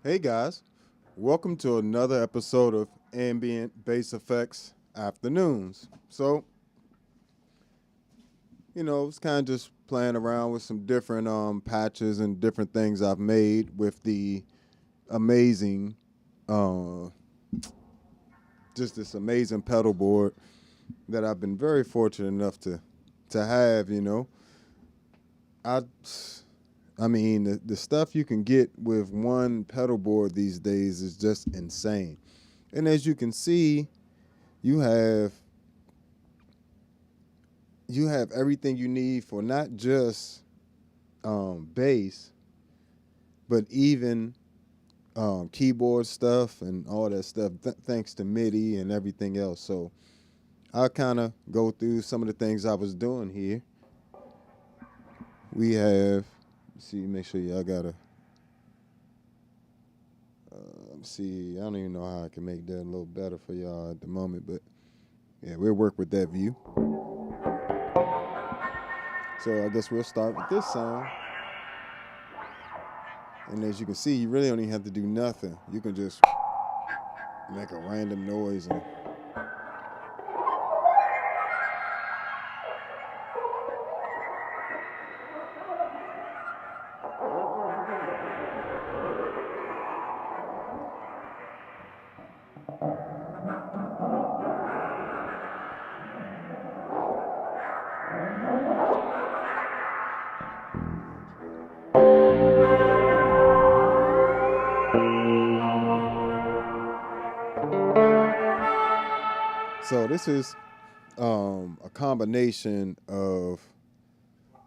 Hey guys, welcome to another episode of Ambient Bass Effects Afternoons. It's kind of just playing around with some different patches and different things I've made with the amazing, uh, just this amazing pedal board that I've been very fortunate enough to have. I I mean, the stuff you can get with one pedal board these days is just insane. And as you can see, you have everything you need for not just bass, but even keyboard stuff and all that stuff, thanks to Midi and everything else. So I'll kind of go through some of the things I was doing here. We have, make sure y'all got see, I don't even know how I can make that a little better for y'all at the moment, but yeah, we'll work with that view. So I guess we'll start with this sound. And as you can see, you really don't even have to do nothing. You can just make a random noise and so this is a combination of,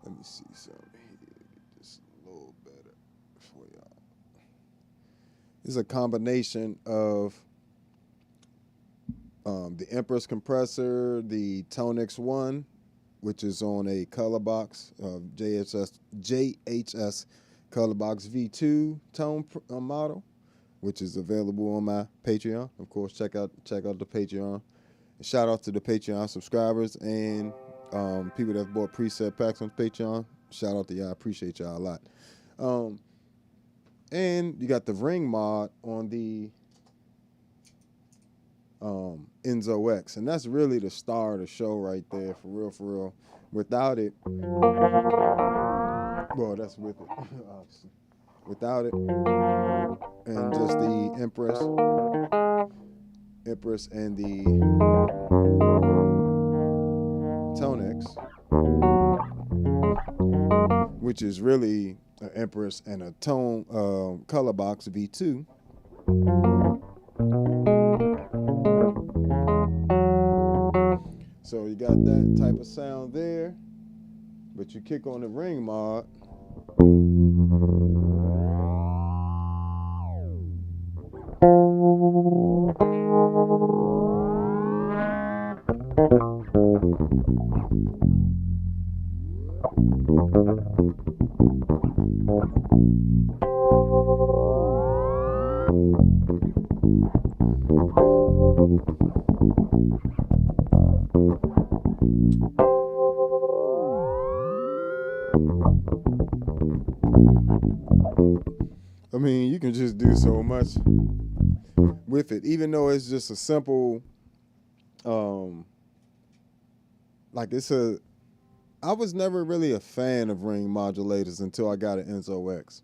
let me see something here, get this a little better for y'all. This is a combination of the Empress compressor, the ToneX 1, which is on a color box, JHS color box V2 tone model, which is available on my Patreon. Of course, check out the Patreon. Shout out to the Patreon subscribers and people that have bought preset packs on Patreon. Shout out to y'all. I appreciate y'all a lot. And you got the ring mod on the Enzo X. And that's really the star of the show right there, for real, for real. Without it, well, that's with it, obviously. Without it, and just the Empress and the ToneX, which is really an Empress and a tone color box V2. So you got that type of sound there, but you kick on the ring mod. I mean, you can just do so much with it, even though it's just a simple, I was never really a fan of ring modulators until I got an Enzo X.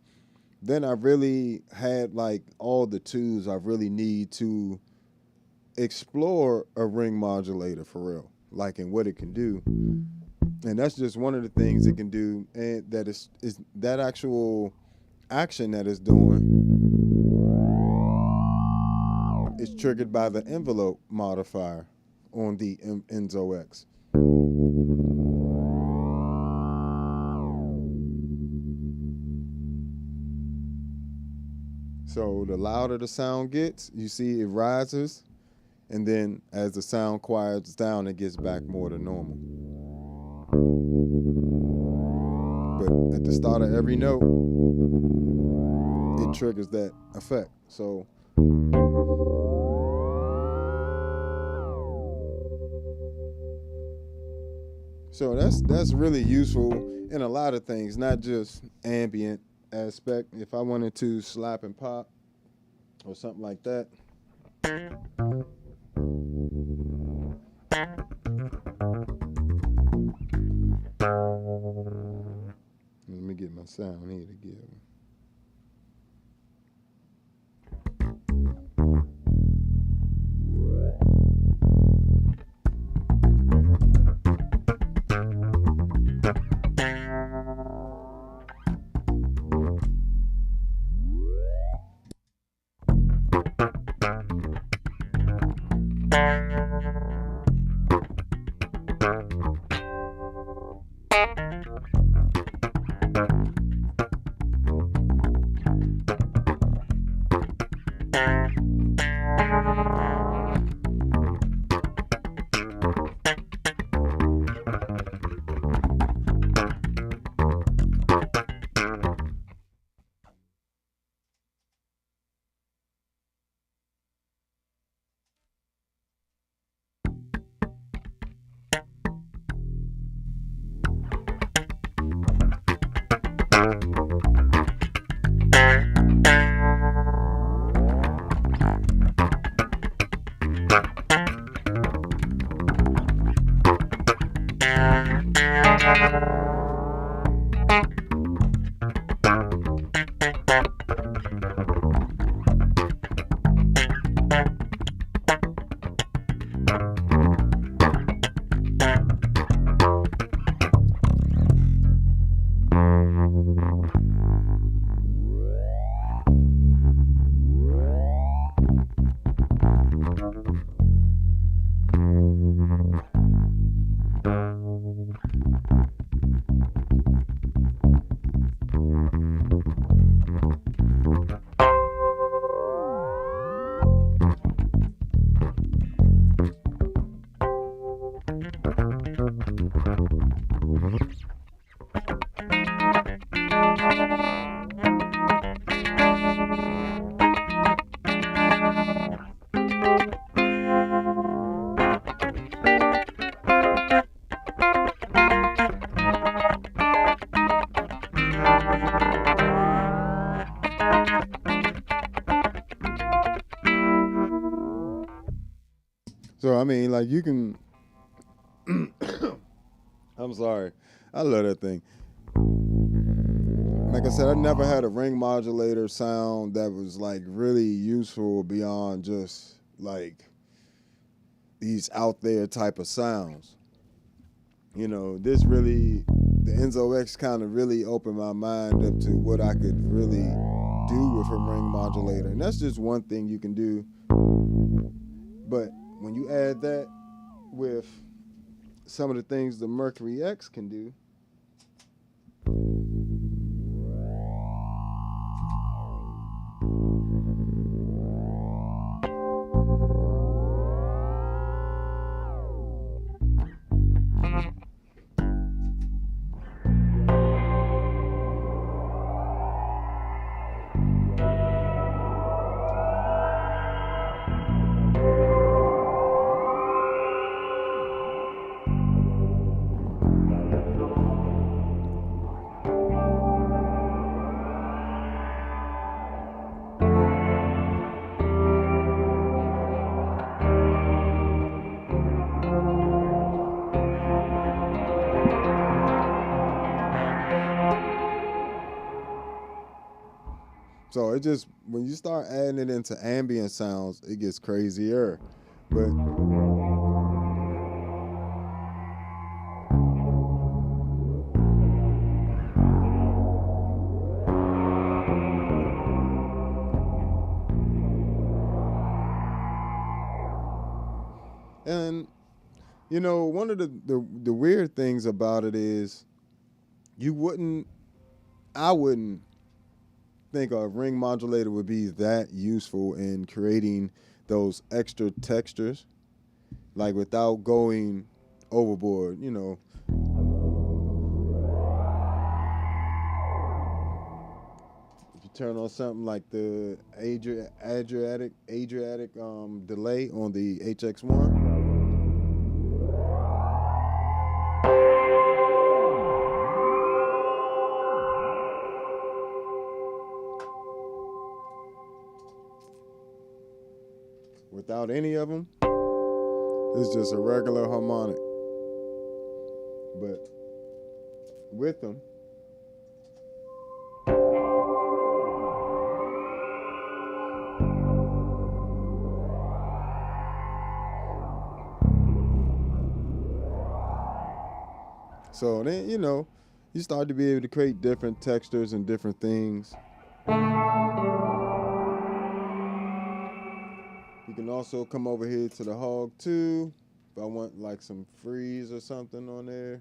Then I really had like all the tools I really need to explore a ring modulator for real, like and what it can do. And that's just one of the things it can do, and that is that actual action that it's doing is triggered by the envelope modifier on the Enzo X. So the louder the sound gets, you see it rises, and then as the sound quiets down, it gets back more to normal. But at the start of every note, it triggers that effect. So that's really useful in a lot of things, not just ambient aspect. If I wanted to slap and pop or something like that. Let me get my sound here together. So I mean, like you can. I'm sorry, I love that thing. Like I said, I never had a ring modulator sound that was like really useful beyond just like these out there type of sounds. You know, this really, the Enzo X kind of really opened my mind up to what I could really do with a ring modulator. And that's just one thing you can do. But when you add that with some of the things the Mercury X can do, so it just, when you start adding it into ambient sounds, it gets crazier. But and you know, one of the weird things about it is I wouldn't think a ring modulator would be that useful in creating those extra textures, like without going overboard, you know. If you turn on something like the Adriatic delay on the HX1, without any of them, it's just a regular harmonic. But with them, so then, you know, you start to be able to create different textures and different things. You can also come over here to the hog too, if I want like some freeze or something on there.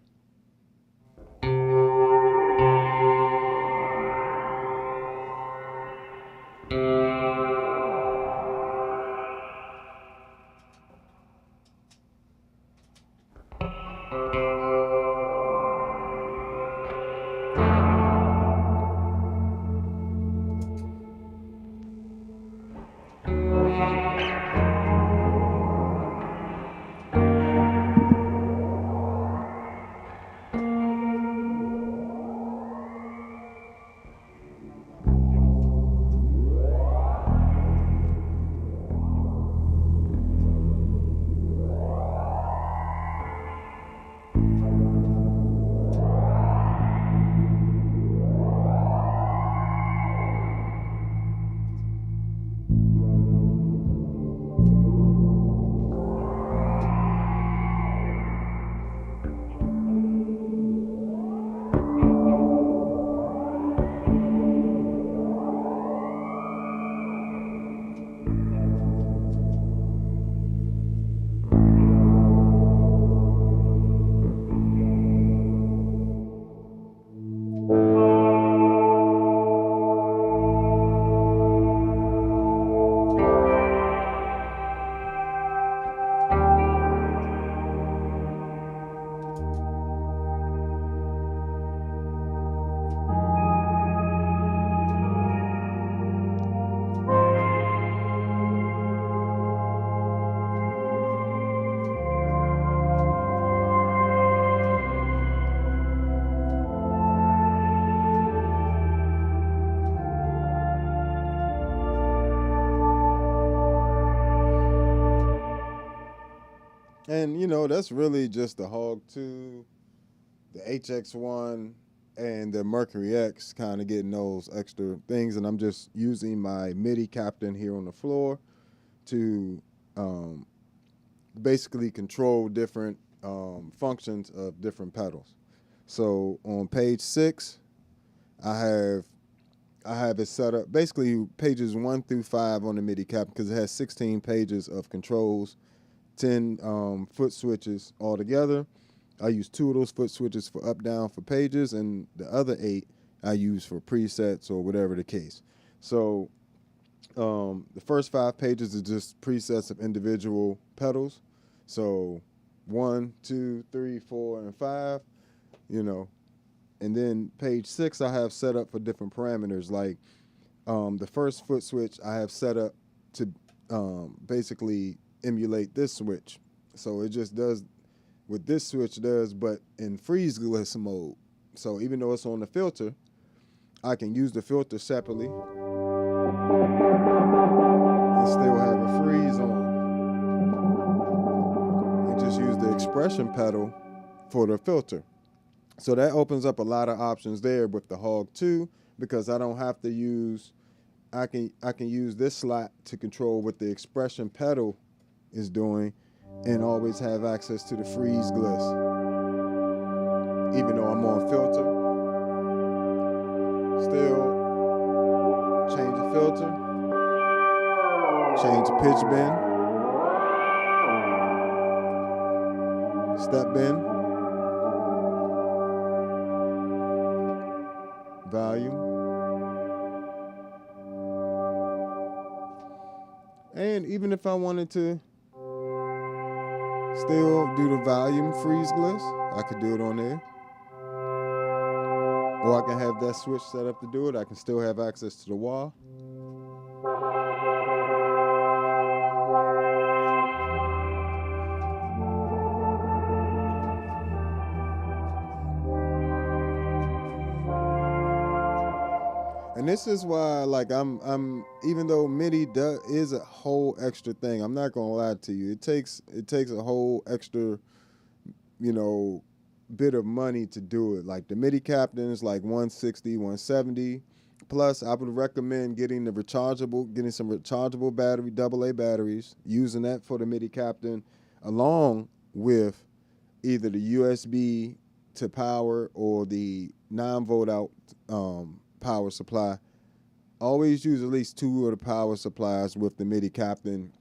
And you know, that's really just the Hog 2, the HX1, and the Mercury X, kind of getting those extra things. And I'm just using my Midi captain here on the floor to basically control different functions of different pedals. So on page 6, I have it set up, basically pages 1 through 5 on the Midi cap, because it has 16 pages of controls, 10 foot switches altogether. I use 2 of those foot switches for up down for pages, and the other 8 I use for presets or whatever the case. So the first 5 pages is just presets of individual pedals. So 1, 2, 3, 4, and 5, you know. And then page 6 I have set up for different parameters. Like the first foot switch I have set up to basically emulate this switch. So it just does what this switch does, but in freeze gliss mode. So even though it's on the filter, I can use the filter separately and still have a freeze on. And just use the expression pedal for the filter. So that opens up a lot of options there with the Hog 2, because I don't have to use, I can use this slot to control what the expression pedal is doing and always have access to the freeze gliss. Even though I'm on filter, still change the filter, change the pitch bend, step bend, volume, and even if I wanted to still do the volume freeze gliss, I could do it on there. Or I can have that switch set up to do it. I can still have access to the wah. And And this is why, like, I'm even though MIDI is a whole extra thing. I'm not gonna lie to you. It takes a whole extra, you know, bit of money to do it. Like the MIDI captain is like 160, 170. Plus, I would recommend getting some rechargeable battery, AA batteries, using that for the MIDI captain, along with either the USB to power or the 9-volt out power supply. Always use at least 2 of the power supplies with the MIDI captain.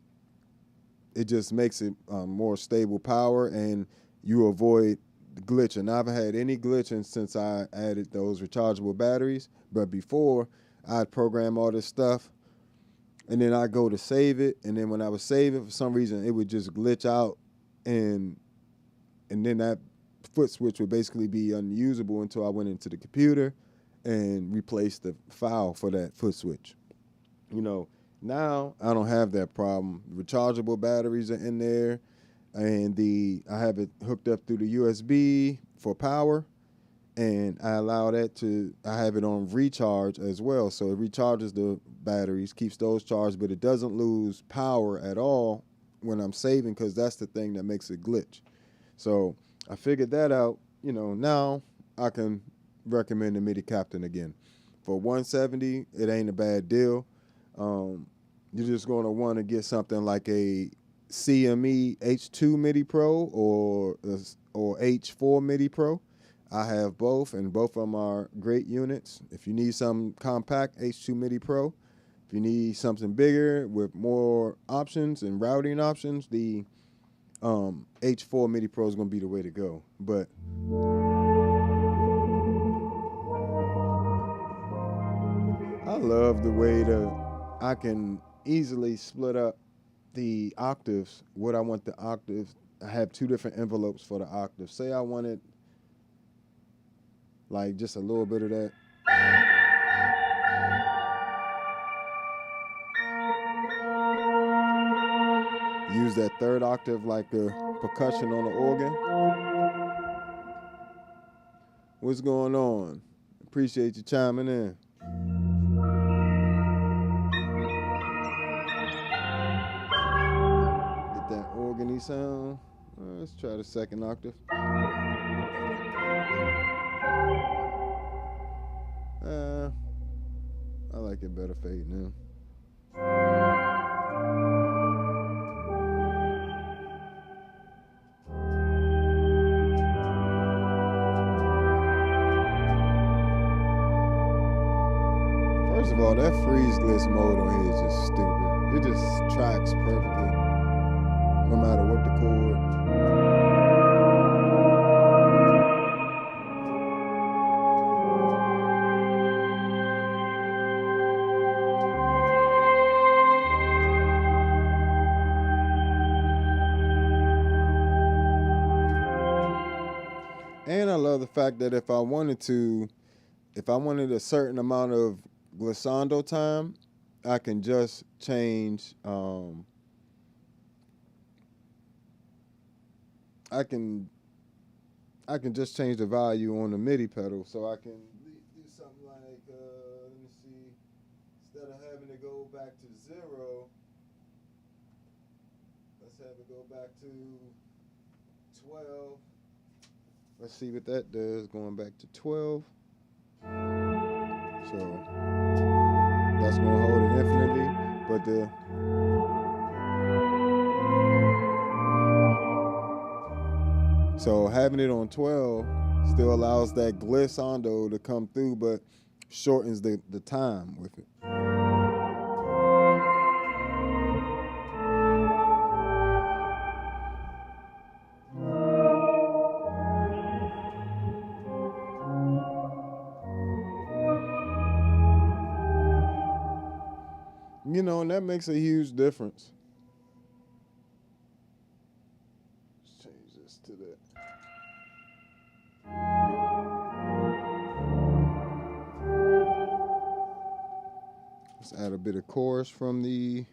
It just makes it more stable power, and you avoid glitching. I haven't had any glitching since I added those rechargeable batteries, but before I'd program all this stuff and then I go to save it, and then when I would save it, for some reason it would just glitch out, and then that foot switch would basically be unusable until I went into the computer and replaced the file for that foot switch. You know, now I don't have that problem. Rechargeable batteries are in there, and I have it hooked up through the USB for power, and I have it on recharge as well. So it recharges the batteries, keeps those charged, but it doesn't lose power at all when I'm saving, because that's the thing that makes it glitch. So I figured that out. You know, now I can recommend the MIDI captain again. For 170, it ain't a bad deal. You're just going to want to get something like a CME H2 MIDI Pro or H4 MIDI Pro. I have both, and both of them are great units. If you need something compact, H2 MIDI Pro. If you need something bigger with more options and routing options, the H4 MIDI Pro is going to be the way to go. But I love the way I can easily split up the octaves, what I want the octaves. I have 2 different envelopes for the octaves. Say I wanted like just a little bit of that. Use that 3rd octave like the percussion on the organ. What's going on? Appreciate you chiming in. Get that organy sound. Let's try the 2nd octave. I like it better fade now. First of all, that freeze glitch mode on here is just stupid. It just tracks perfectly, no matter what the chord. And I love the fact that if I wanted a certain amount of glissando time, I can just change, I can just change the value on the MIDI pedal. So I can do something like, let me see, instead of having to go back to 0, let's have it go back to 12. Let's see what that does, going back to 12. So that's going to hold it infinitely, but so having it on 12 still allows that glissando to come through, but shortens the time with it. You know, and that makes a huge difference. Let's change this to that. Let's add a bit of chorus from the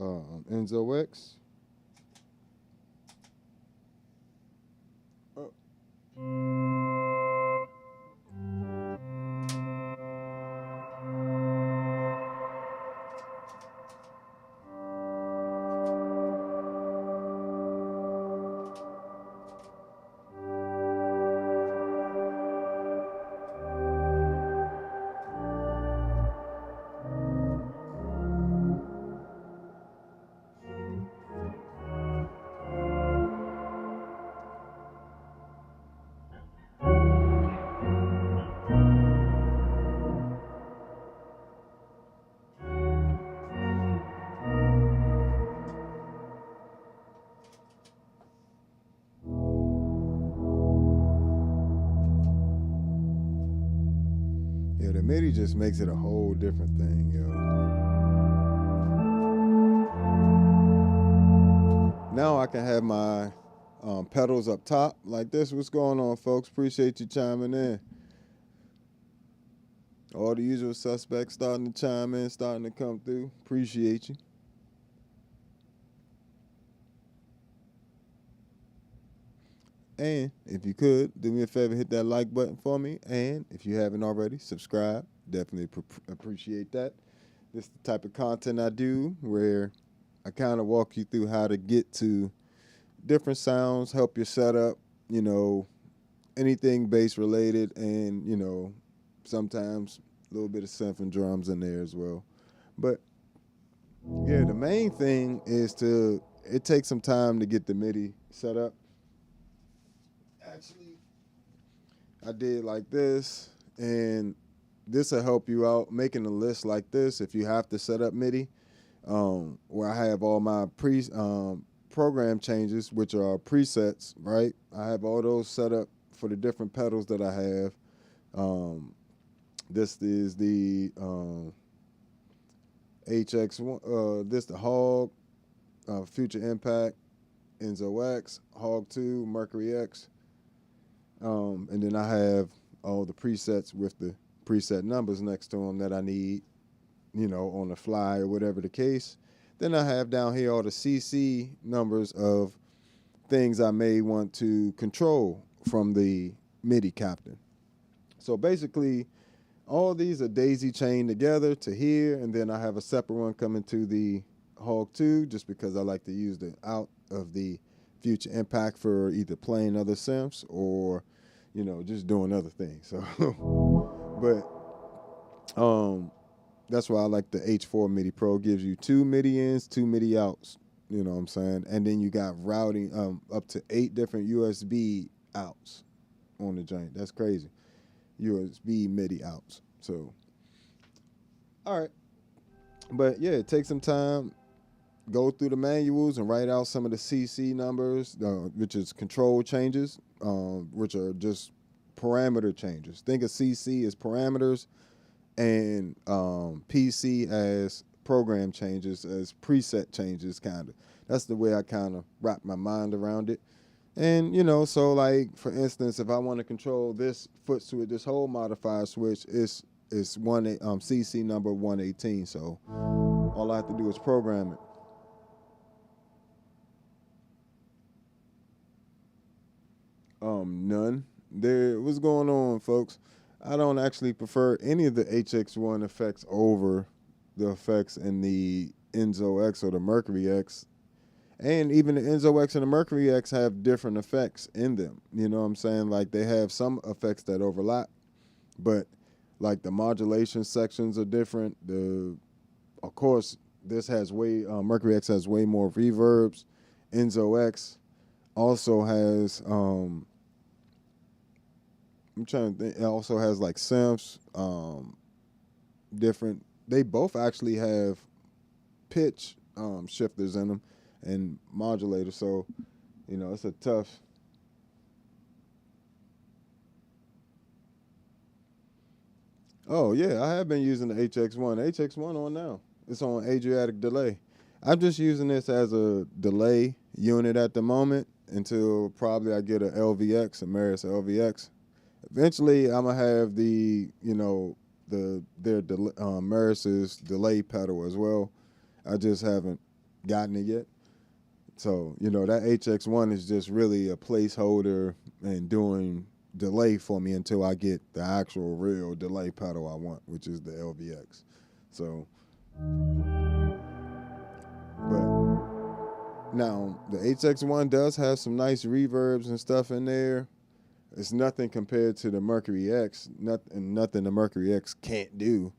Enzo X. Yeah, the MIDI just makes it a whole different thing, yo. Now I can have my pedals up top like this. What's going on, folks? Appreciate you chiming in. All the usual suspects starting to chime in, starting to come through. Appreciate you. And if you could, do me a favor, hit that like button for me. And if you haven't already, subscribe. Definitely appreciate that. This is the type of content I do where I kind of walk you through how to get to different sounds, help your setup, you know, anything bass related, and, you know, sometimes a little bit of synth and drums in there as well. But, yeah, the main thing is it takes some time to get the MIDI set up. Actually, I did like this, and this will help you out making a list like this if you have to set up MIDI, where I have all my program changes, which are presets, right? I have all those set up for the different pedals that I have. This is the HX1, this the Hog, Future Impact, Enzo X, Hog 2, Mercury X. And then I have all the presets with the preset numbers next to them that I need, you know, on the fly or whatever the case. Then I have down here all the CC numbers of things I may want to control from the MIDI captain. So basically, all these are daisy chained together to here, and then I have a separate one coming to the Hog 2 just because I like to use the out of the Future Impact for either playing other synths or, you know, just doing other things. So, but that's why I like the H4 MIDI Pro. Gives you 2 MIDI ins, 2 MIDI outs. You know what I'm saying? And then you got routing up to 8 different USB outs on the joint. That's crazy. USB MIDI outs. So, all right. But yeah, take some time. Go through the manuals and write out some of the CC numbers, which is control changes, which are just parameter changes. Think of CC as parameters and PC as program changes, as preset changes, kind of. That's the way I kind of wrap my mind around it. And, you know, so like, for instance, if I want to control this foot switch, this whole modifier switch, it's CC number 118. So all I have to do is program it. None. What's going on, folks? I don't actually prefer any of the HX1 effects over the effects in the Enzo X or the Mercury X. And even the Enzo X and the Mercury X have different effects in them. You know what I'm saying? Like, they have some effects that overlap, but like the modulation sections are different. Of course, this has Mercury X has way more reverbs. Enzo X also has I'm trying to think. It also has like synths, different. They both actually have pitch shifters in them and modulators. So, you know, it's a tough. Oh yeah, I have been using the HX1. HX1 on now. It's on Adriatic delay. I'm just using this as a delay unit at the moment until probably I get a LVX, a Meris LVX. Eventually, I'm gonna have Meris's delay pedal as well. I just haven't gotten it yet. So, you know, that HX1 is just really a placeholder and doing delay for me until I get the actual real delay pedal I want, which is the LVX. So, but now the HX1 does have some nice reverbs and stuff in there. It's nothing compared to the Mercury X, nothing the Mercury X can't do.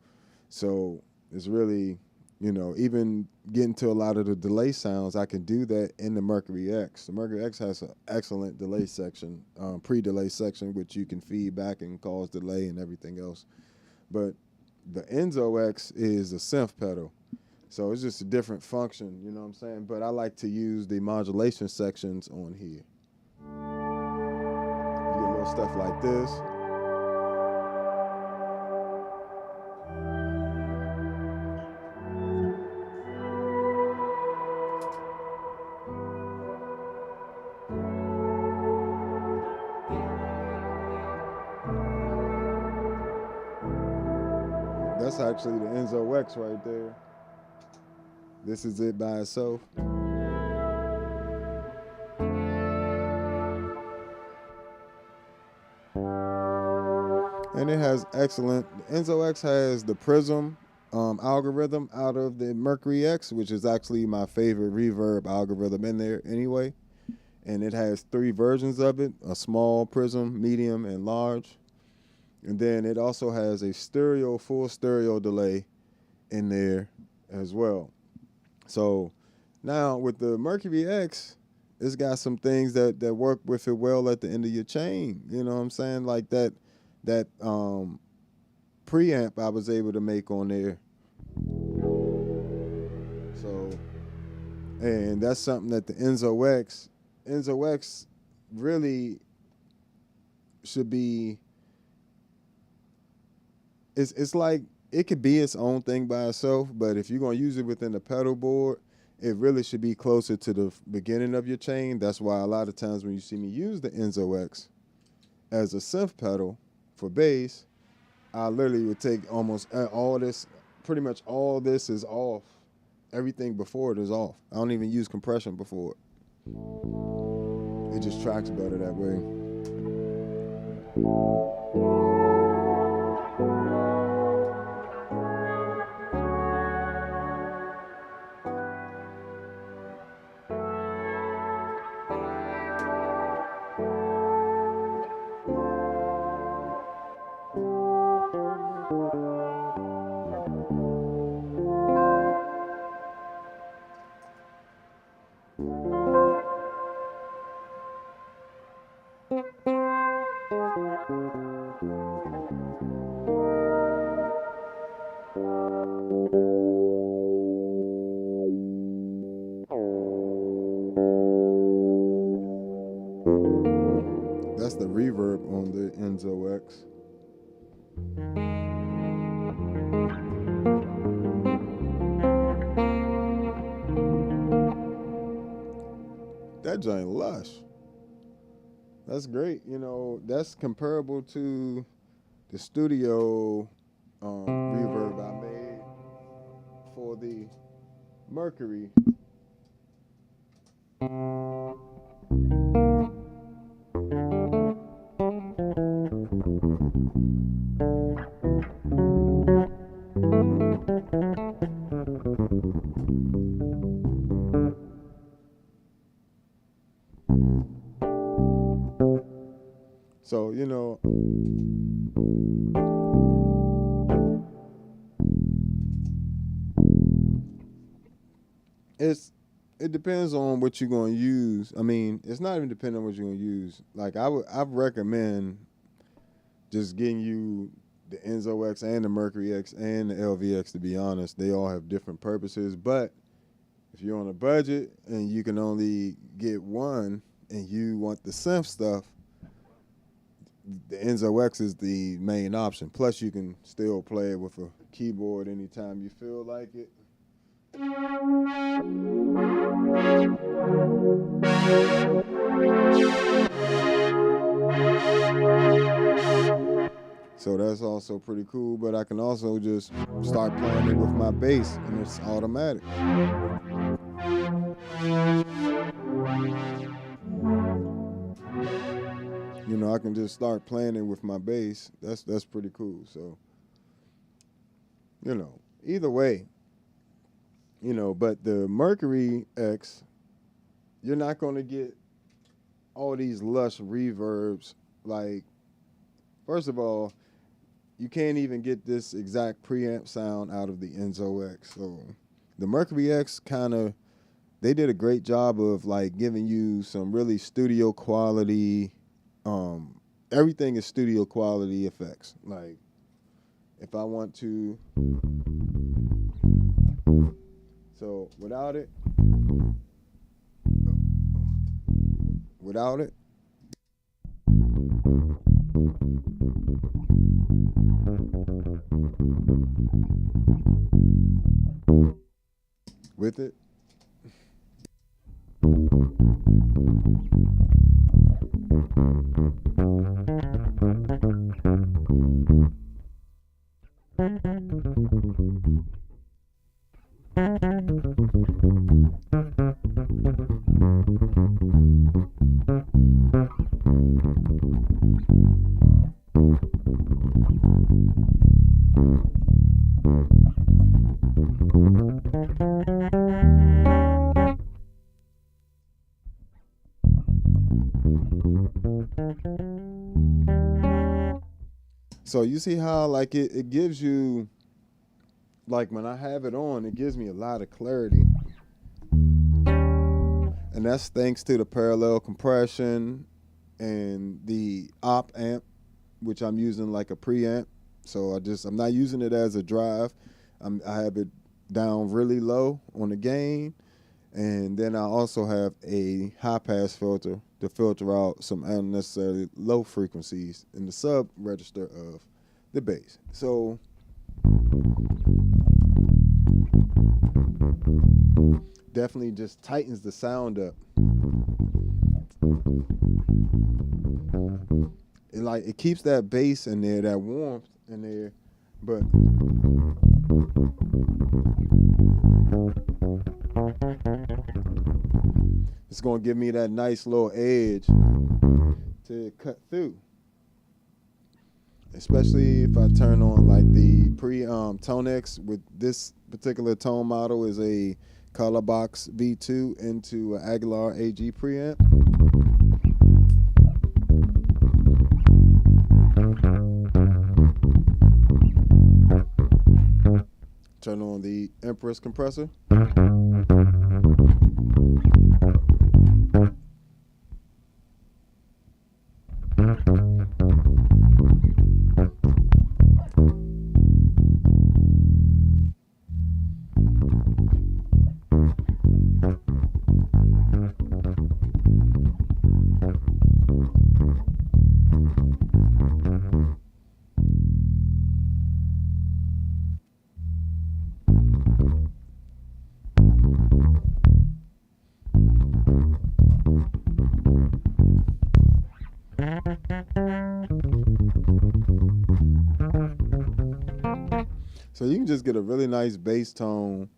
So it's really, you know, even getting to a lot of the delay sounds, I can do that in the Mercury X. The Mercury X has an excellent delay section, pre-delay section, which you can feed back and cause delay and everything else. But the Enzo X is a synth pedal. So it's just a different function, you know what I'm saying? But I like to use the modulation sections on here. You get little stuff like this. That's actually the Enzo X right there. This is it by itself. And it has excellent, Enzo X has the Prism algorithm out of the Mercury X, which is actually my favorite reverb algorithm in there anyway. And it has 3 versions of it, a small, prism, medium, and large. And then it also has a stereo, full stereo delay in there as well. So now with the Mercury X, it's got some things that work with it well at the end of your chain. You know what I'm saying? Like that preamp I was able to make on there. So, and that's something that the Enzo X really should be. It's like it could be its own thing by itself, but if you're gonna use it within the pedal board, it really should be closer to the beginning of your chain. That's why a lot of times when you see me use the Enzo X as a synth pedal for bass, I literally would take almost all this, pretty much all this is off. Everything before it is off. I don't even use compression before it. It just tracks better that way. That's the reverb on the Enzo X. That joint lush. That's great. You know, that's comparable to the studio reverb I made for the Mercury. So, you know, it depends on what you're going to use. I mean, it's not even depending on what you're going to use. Like I recommend just getting you the Enzo X and the Mercury X and the LVX, to be honest. They all have different purposes, but if you're on a budget and you can only get one and you want the synth stuff, the Enzo X is the main option. Plus, you can still play it with a keyboard anytime you feel like it. So that's also pretty cool, but I can also just start playing it with my bass, and it's automatic. You know, I can just start playing it with my bass. That's pretty cool. So, you know, either way, you know, but the Mercury X, you're not going to get all these lush reverbs. Like, first of all, you can't even get this exact preamp sound out of the Enzo X. So the Mercury X they did a great job of like giving you some really studio quality. Everything is studio quality effects. Like if I want to, so without it, with it. So you see how like it gives you, like when I have it on, it gives me a lot of clarity. And that's thanks to the parallel compression and the op amp, which I'm using like a preamp. So I'm not using it as a drive. I have it down really low on the gain. And then I also have a high pass filter to filter out some unnecessarily low frequencies in the sub register of the bass. So definitely just tightens the sound up. It keeps that bass in there, that warmth in there, but it's gonna give me that nice little edge to cut through. Especially if I turn on like the ToneX with this particular tone model is a Colorbox V2 into an Aguilar AG preamp. Turn on the Empress compressor. So you can just get a really nice bass tone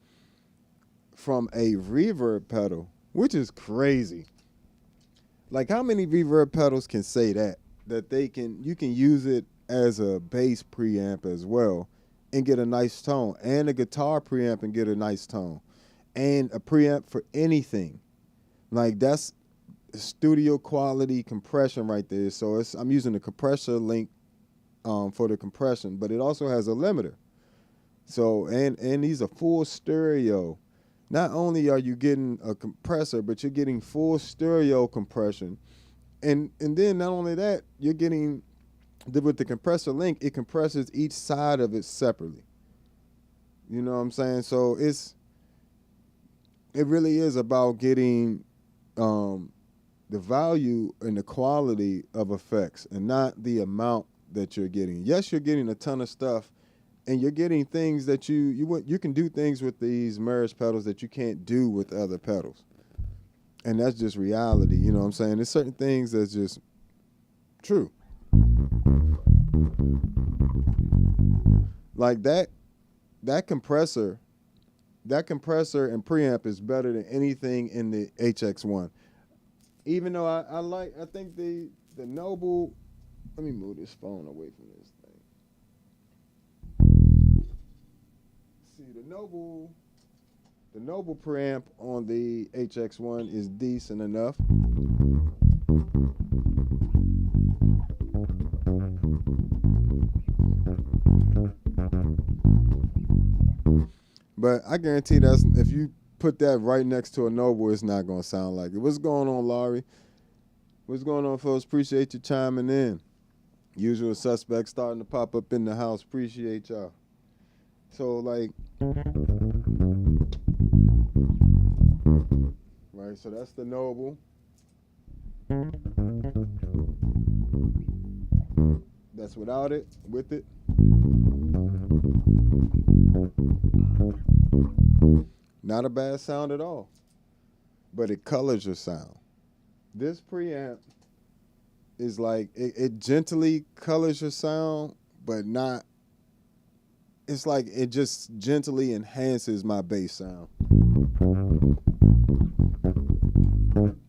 from a reverb pedal, which is crazy. Like how many reverb pedals can say that you can use it as a bass preamp as well and get a nice tone, and a guitar preamp and get a nice tone, and a preamp for anything. Like that's studio quality compression right there. So I'm using the compressor link for the compression, but it also has a limiter. So and these are full stereo. Not only are you getting a compressor, but you're getting full stereo compression. And then not only that, you're getting with the compressor link, it compresses each side of it separately. You know what I'm saying? So it really is about getting the value and the quality of effects and not the amount that you're getting. Yes, you're getting a ton of stuff, and you're getting things that you can do things with these Meris pedals that you can't do with other pedals. And that's just reality, you know what I'm saying? There's certain things that's just true. Like that compressor and preamp is better than anything in the HX1. Even though I think the Noble, let me move this phone away from this thing. See, the Noble preamp on the HX1 is decent enough. But I guarantee if you put that right next to a Noble, it's not going to sound like it. What's going on, Laurie? What's going on, folks? Appreciate you chiming in. Usual suspects starting to pop up in the house. Appreciate y'all. So, like, right, so that's the Noble. That's without it, with it. Not a bad sound at all, but it colors your sound. This preamp is like, it gently colors your sound, but not, it's like it just gently enhances my bass sound.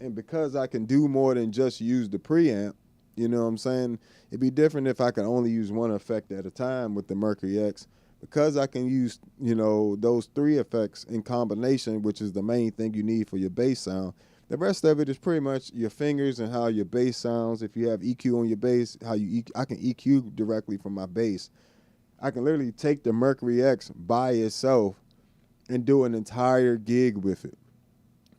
And because I can do more than just use the preamp, you know what I'm saying? It'd be different if I could only use one effect at a time with the Mercury X. Because I can use, those three effects in combination, which is the main thing you need for your bass sound, The rest of it is pretty much your fingers and how your bass sounds. If you have EQ on your bass, how you I can EQ directly from my bass. I can literally take the Mercury X by itself and do an entire gig with it.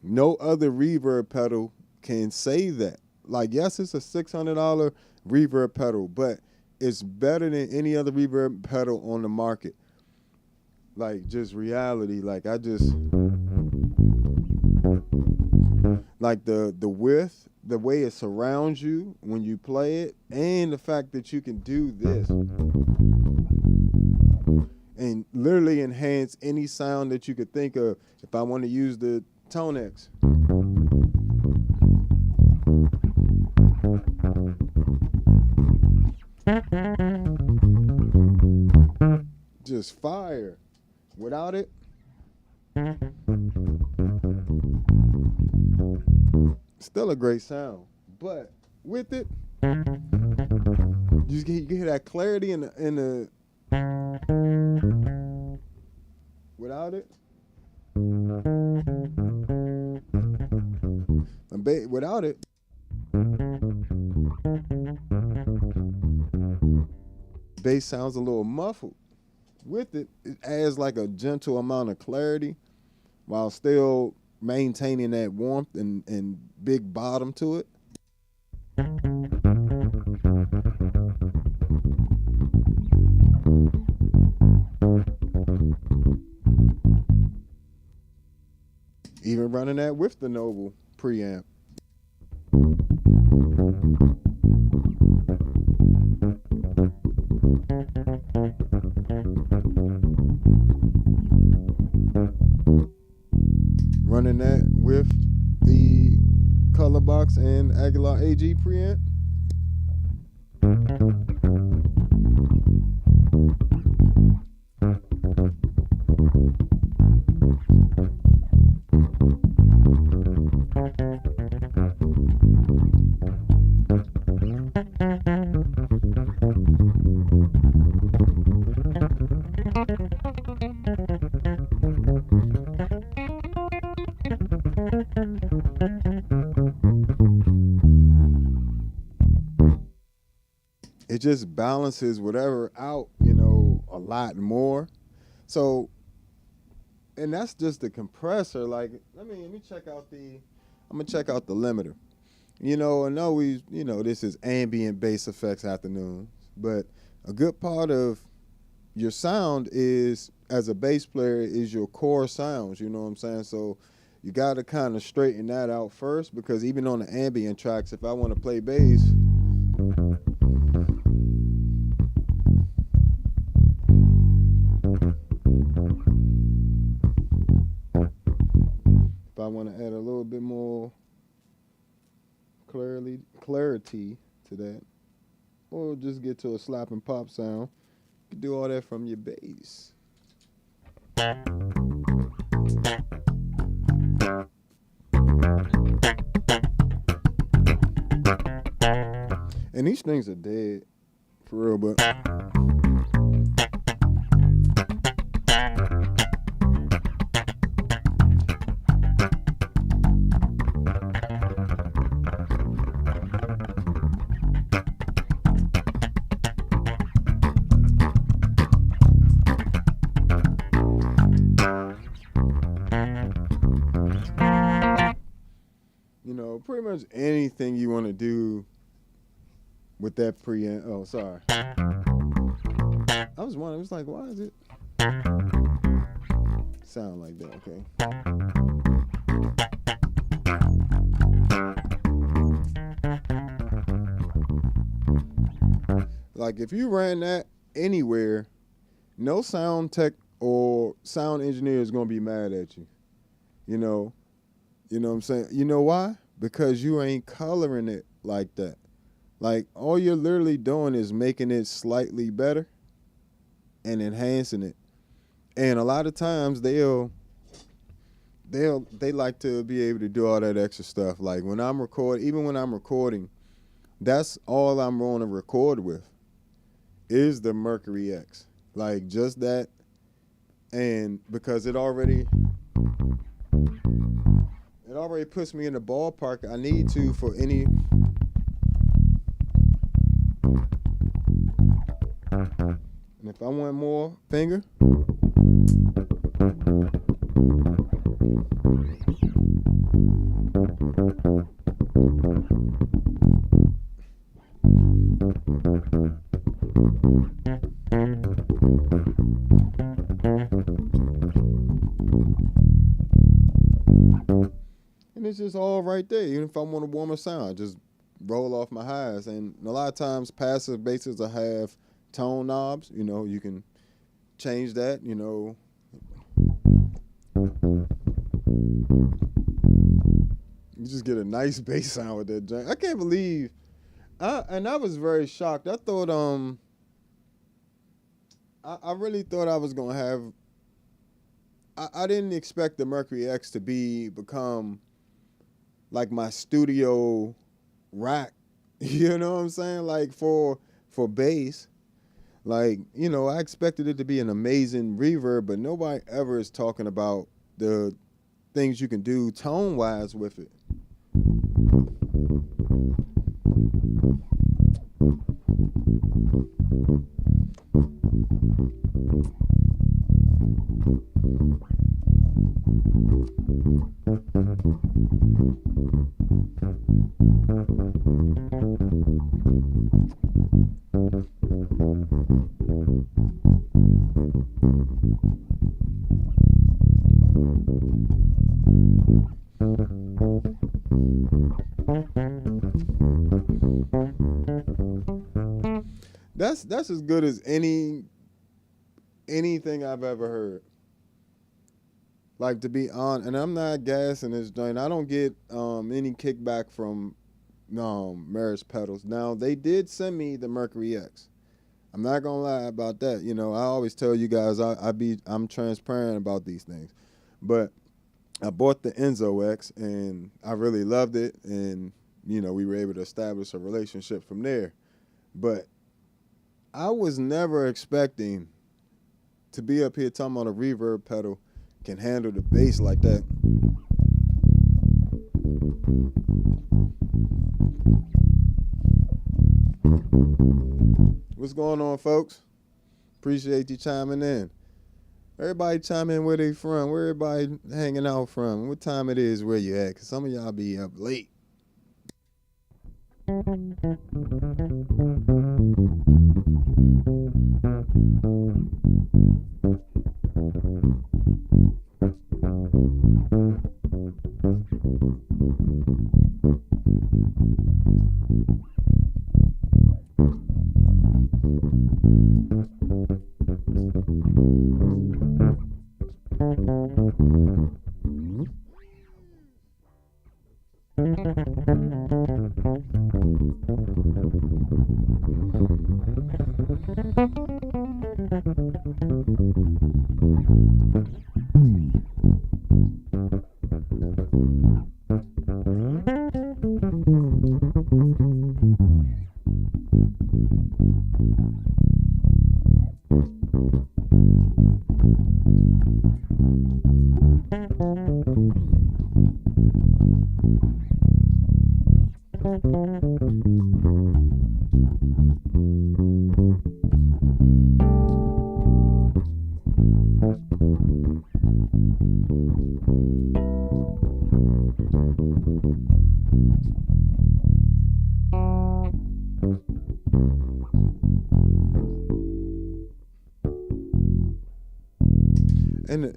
No other reverb pedal can say that. Like, yes, it's a $600 reverb pedal, but it's better than any other reverb pedal on the market. Like, just reality. Like, I just like the width, the way it surrounds you when you play it, and the fact that you can do this and literally enhance any sound that you could think of. If I want to use the ToneX, just fire. Without it, still a great sound. But with it, you get that clarity in the without it. Without it, bass sounds a little muffled. With it, it adds like a gentle amount of clarity while still maintaining that warmth and big bottom to it. Even running that with the Noble preamp. Running that with the Color Box and Aguilar AG preamp. It just balances whatever out, a lot more. So, and that's just the compressor. Like, let me check out I'm gonna check out the limiter. I know this is ambient bass effects afternoons, but a good part of your sound is, as a bass player, is your core sounds, you know what I'm saying? So you gotta kind of straighten that out first, because even on the ambient tracks, if I want to play bass, if I want to add a little bit more clarity to that, or just get to a slap and pop sound, you can do all that from your bass. And these things are dead, for real, but pretty much anything you want to do with that preamp. Oh, sorry. I was wondering, it's like, why is it sound like that? Okay. Like, if you ran that anywhere, no sound tech or sound engineer is going to be mad at you. You know what I'm saying? You know why? Because you ain't coloring it like that. Like, all you're literally doing is making it slightly better and enhancing it. And a lot of times they like to be able to do all that extra stuff. Like, when I'm recording, that's all I'm going to record with is the Mercury X. Like, just that. And because it already already puts me in the ballpark I need to for any. And if I want more finger, and it's just all right there. Even if I want a warmer sound, I just roll off my highs. And a lot of times passive basses will have tone knobs. You know, you can change that, you know. You just get a nice bass sound with that joint. I can't believe, and I was very shocked. I thought, I really thought I was gonna have. I didn't expect the Mercury X to become like my studio rack. You know what I'm saying? Like for bass. Like, you know, I expected it to be an amazing reverb, but nobody ever is talking about the things you can do tone-wise with it. That's as good as anything I've ever heard. Like, to be honest, and I'm not gassing this joint. I don't get any kickback from Meris pedals. Now, they did send me the Mercury X. I'm not gonna lie about that. You know, I always tell you guys I'm transparent about these things. But I bought the Enzo X and I really loved it, and you know, we were able to establish a relationship from there. But I was never expecting to be up here talking about a reverb pedal can handle the bass like that. What's going on, folks? Appreciate you chiming in. Everybody chime in where they from, where everybody hanging out from, what time it is where you at, because some of y'all be up late.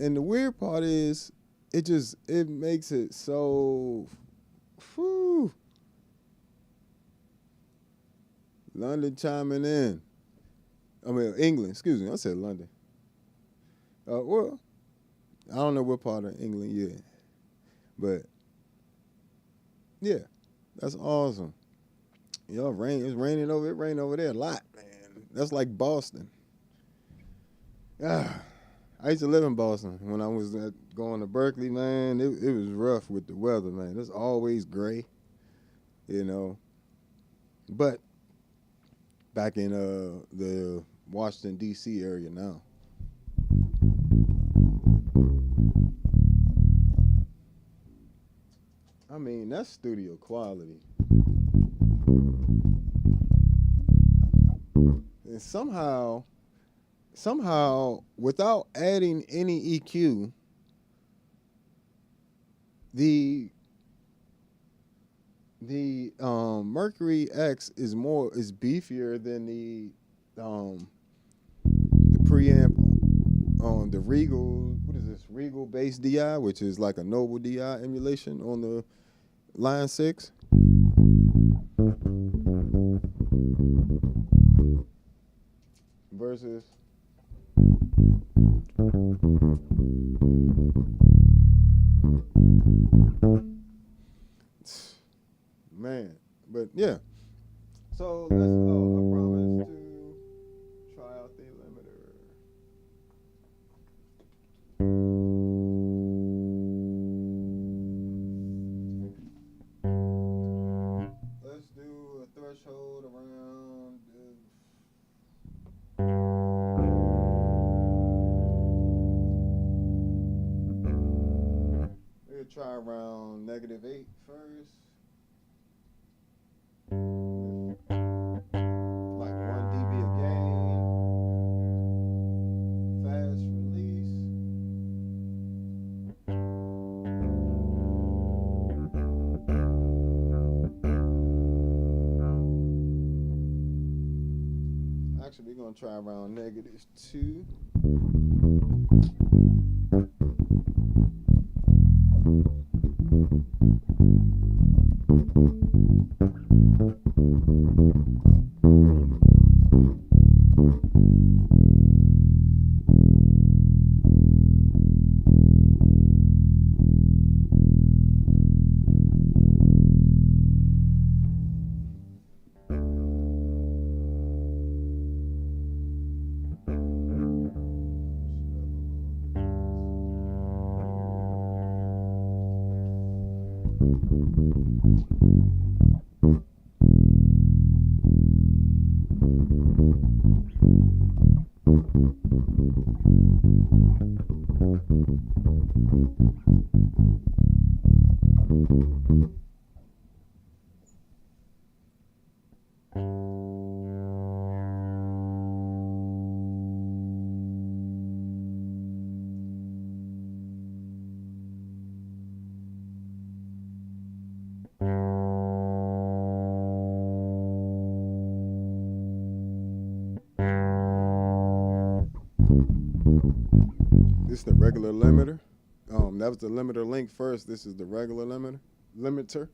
And the weird part is, it makes it so, whew. London chiming in. I mean, England, excuse me, I said London. Well, I don't know what part of England you're in, but yeah, that's awesome. Y'all it's raining over there a lot, man. That's like Boston. I used to live in Boston when I was going to Berkeley, man. It was rough with the weather, man. It's always gray, you know. But back in the Washington, D.C. area now. I mean, that's studio quality. And somehow, without adding any EQ, the Mercury X is beefier than the preamp on the Regal. What is this? Regal Bass DI, which is like a Noble DI emulation on the Line 6. Versus man, but yeah. So let's go. I promise to try out the limiter. Let's do a threshold around. We'll try around -8 first. Like 1 dB of gain. Fast release. Actually, we're going to try around -2. This is the regular limiter. That was the limiter link first. This is the regular limiter.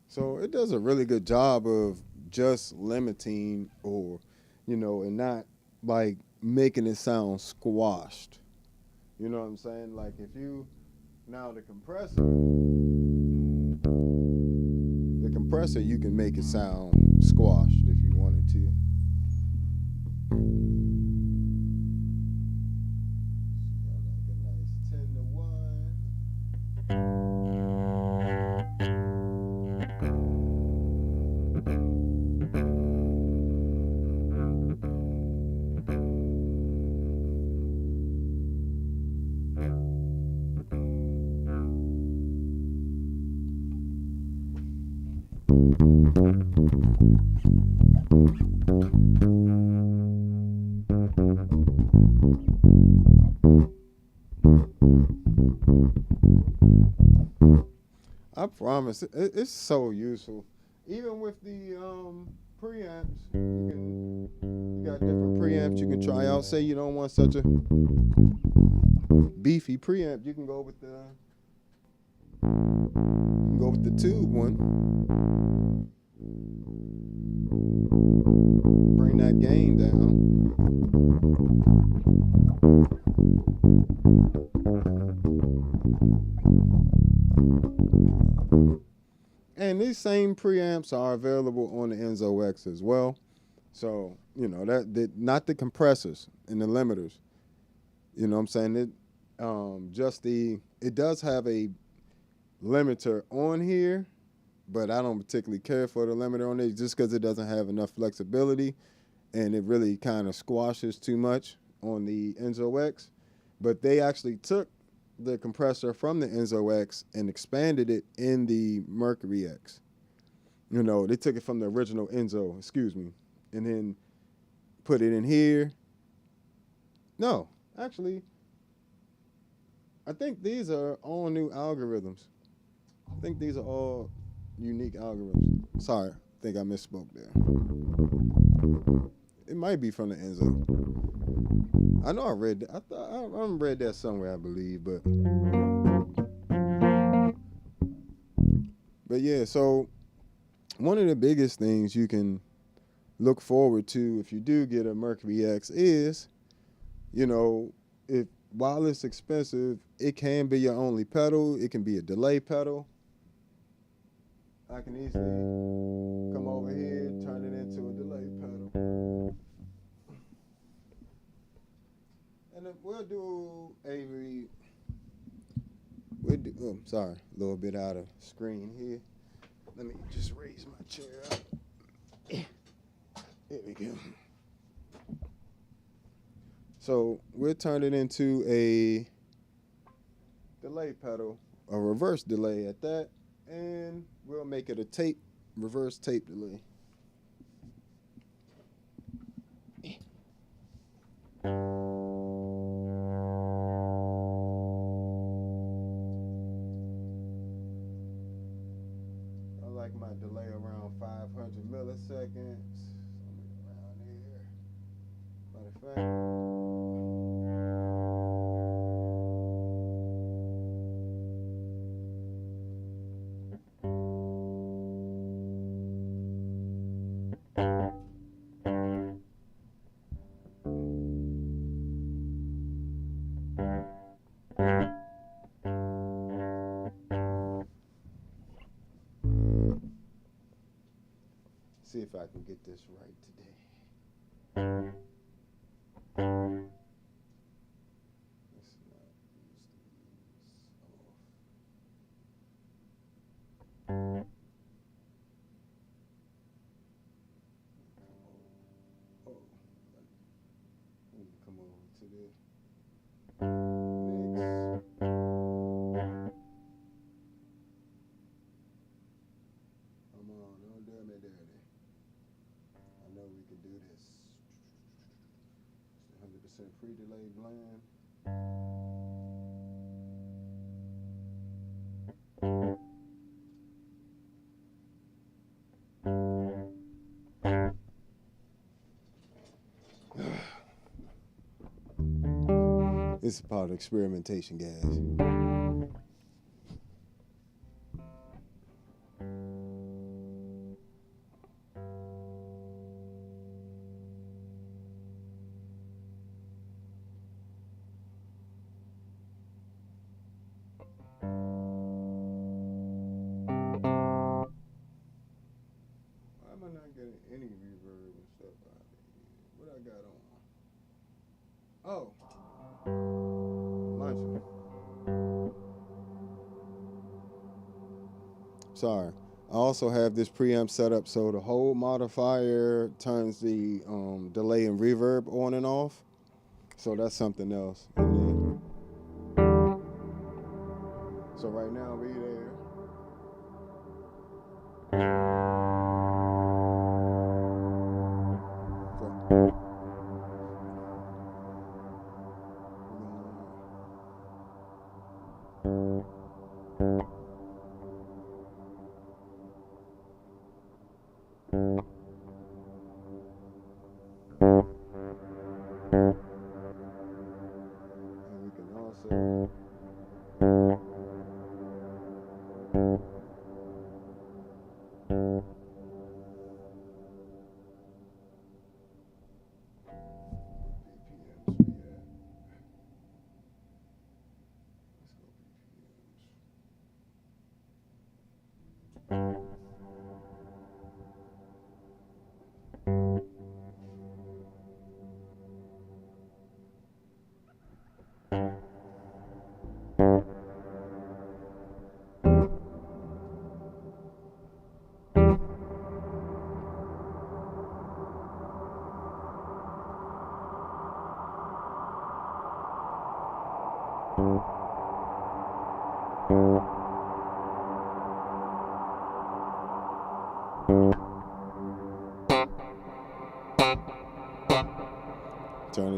So it does a really good job of just limiting, or, and not like making it sound squashed. You know what I'm saying? Like if you, now the compressor, you can make it sound squashed if you wanted to. Got like a nice 10-to-1. I promise, it's so useful. Even with the preamps, you got different preamps you can try out. Say you don't want such a beefy preamp, you can go with the tube one. Bring that gain down. same preamps are available on the Enzo X as well. So, you know, that not the compressors and the limiters. You know what I'm saying? It does have a limiter on here, but I don't particularly care for the limiter on it just because it doesn't have enough flexibility and it really kind of squashes too much on the Enzo X. But they actually took the compressor from the Enzo X and expanded it in the Mercury X. You know, they took it from the original Enzo, and then put it in here. No, actually, I think these are all new algorithms. I think these are all unique algorithms. Sorry, I think I misspoke there. It might be from the Enzo. I know I read that. I read that somewhere, I believe, but yeah. So one of the biggest things you can look forward to if you do get a Mercury X is, you know, while it's expensive, it can be your only pedal. It can be a delay pedal. I can easily come over here, turn it into a delay pedal. And then we'll do sorry, a little bit out of screen here. Let me just raise my chair up. There we go. So we'll turn it into a delay pedal, a reverse delay at that, and we'll make it a reverse tape delay. I like my delay around 500 milliseconds. Something around here. Matter of fact. See if I can get this right today. Let's not use these off. Oh, let me come over to this. Come on, don't do me dirty. I know we can do this. It's 100% pre-delay blend. This is part of experimentation, guys. Any reverb and stuff out of here. What I got on? Oh, lunch. Sorry. I also have this preamp set up so the whole modifier turns the delay and reverb on and off. So that's something else. And then, so right now we there. Turning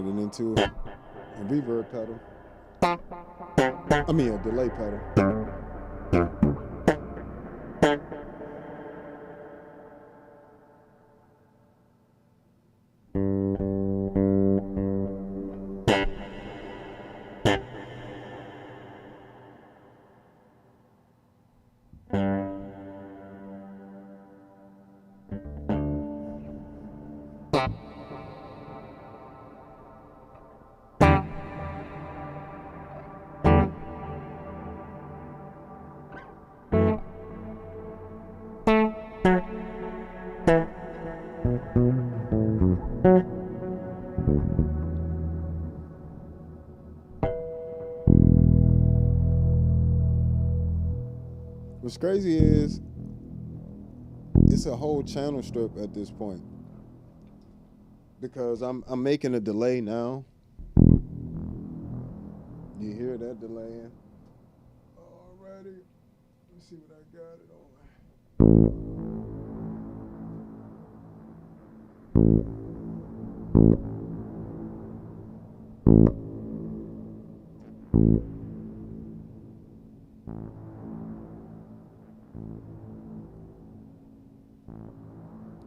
it into a reverb pedal. I mean a delay pedal. What's crazy is it's a whole channel strip at this point because I'm making a delay now. You hear that delay? Alrighty. Let me see what I got it on.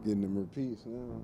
Getting them repeats now.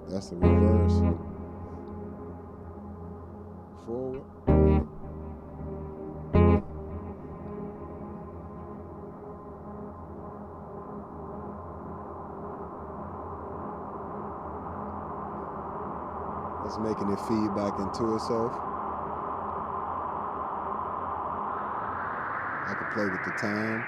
That's the reverse. Forward. That's making it feed back into itself. I can play with the time.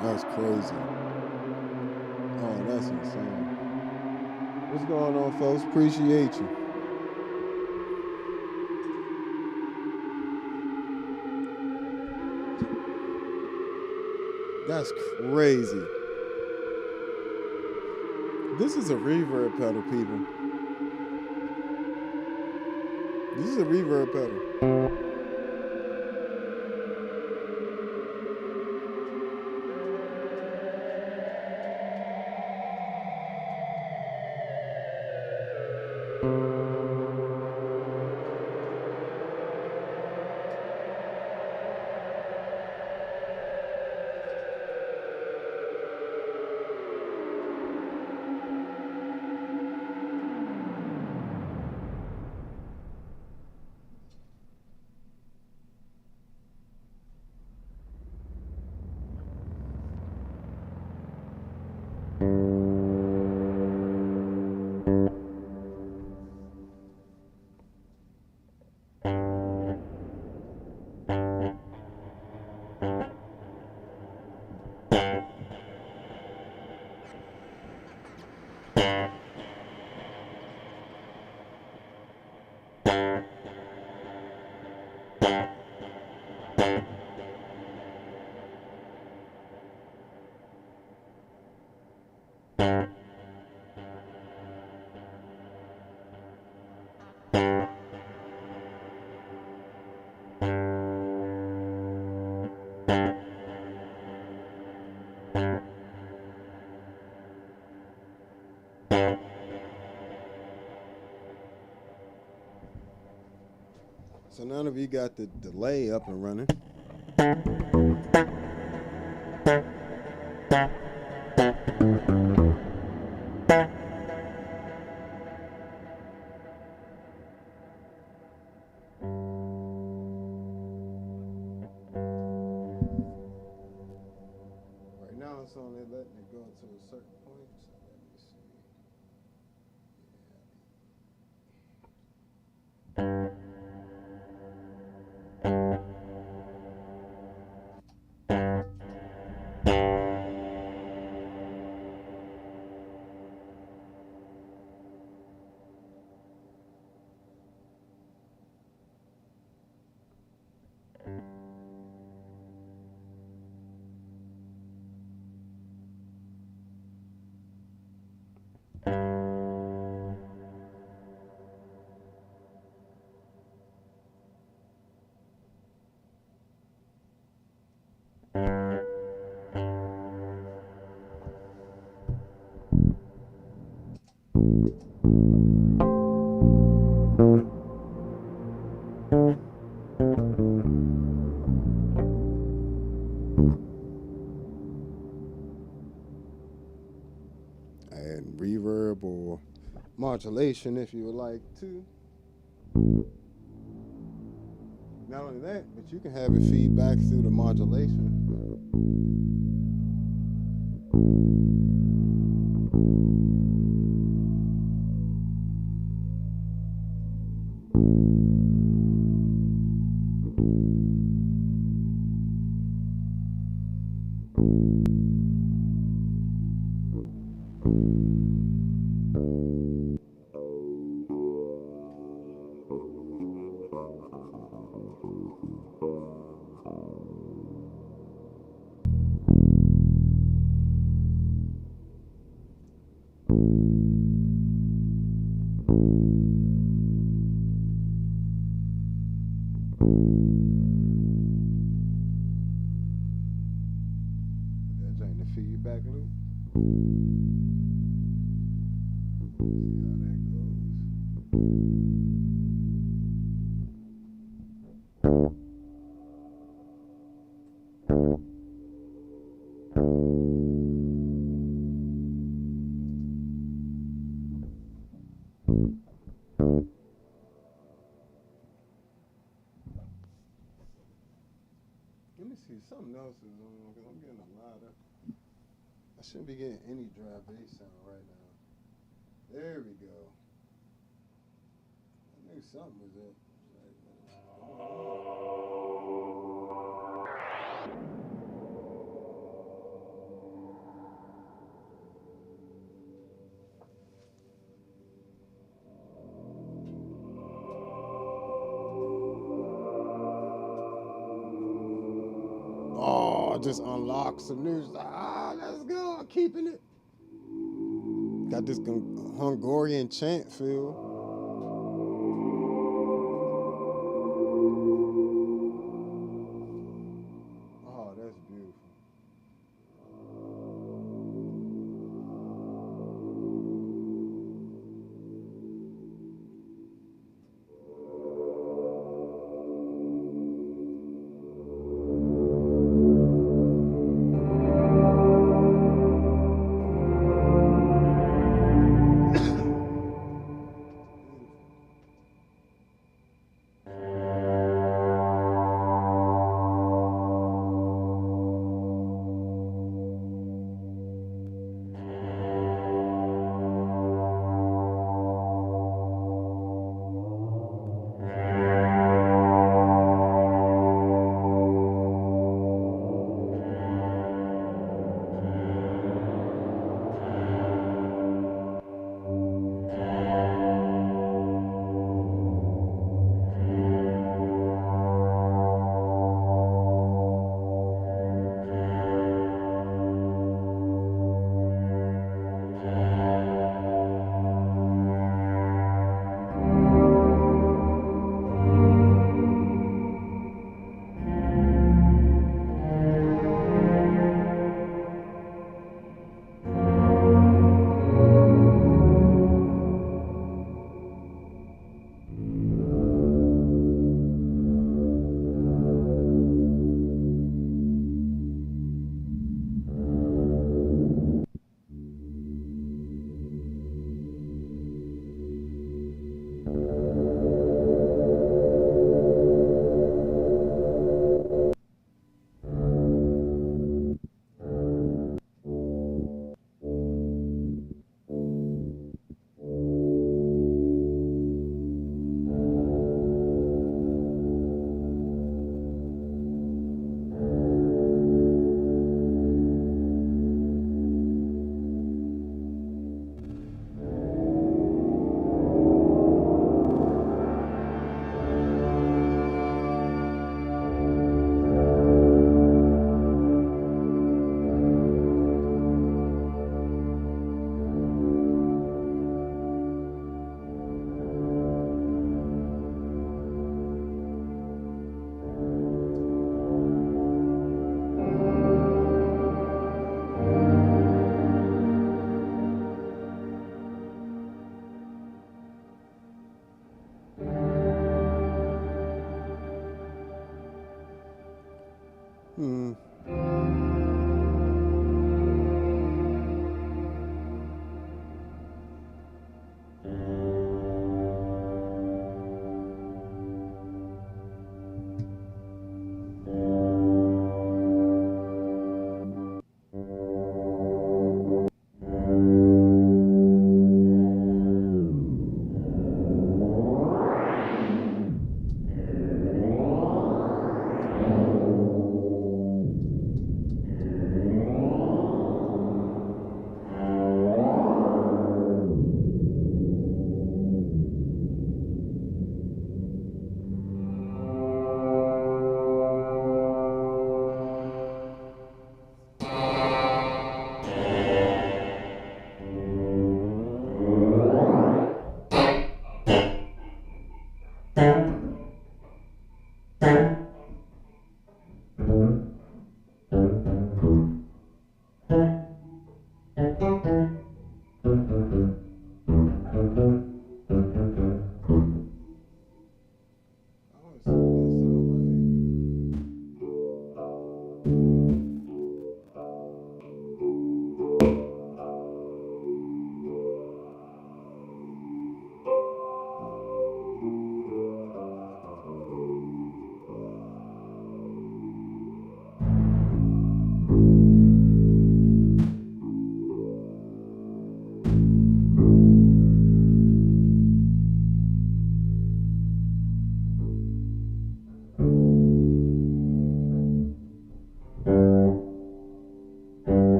That's crazy. Oh, that's insane. What's going on, folks? Appreciate you. That's crazy. This is a reverb pedal, people. This is a reverb pedal. So now that we got the delay up and running, right now it's only letting it go to a certain point. So let me see. And reverb or modulation if you would like to. Not only that, but you can have it feedback through the modulation. That joint the feedback loop. See how that goes. Let me see, something else is on because I'm getting a lot of. I shouldn't be getting any dry bass sound right now. There we go. I knew something was up. Oh, just unlock some new stuff. Ah, let's go. I'm keeping it. Got this Hungarian chant feel. Oh, that's beautiful.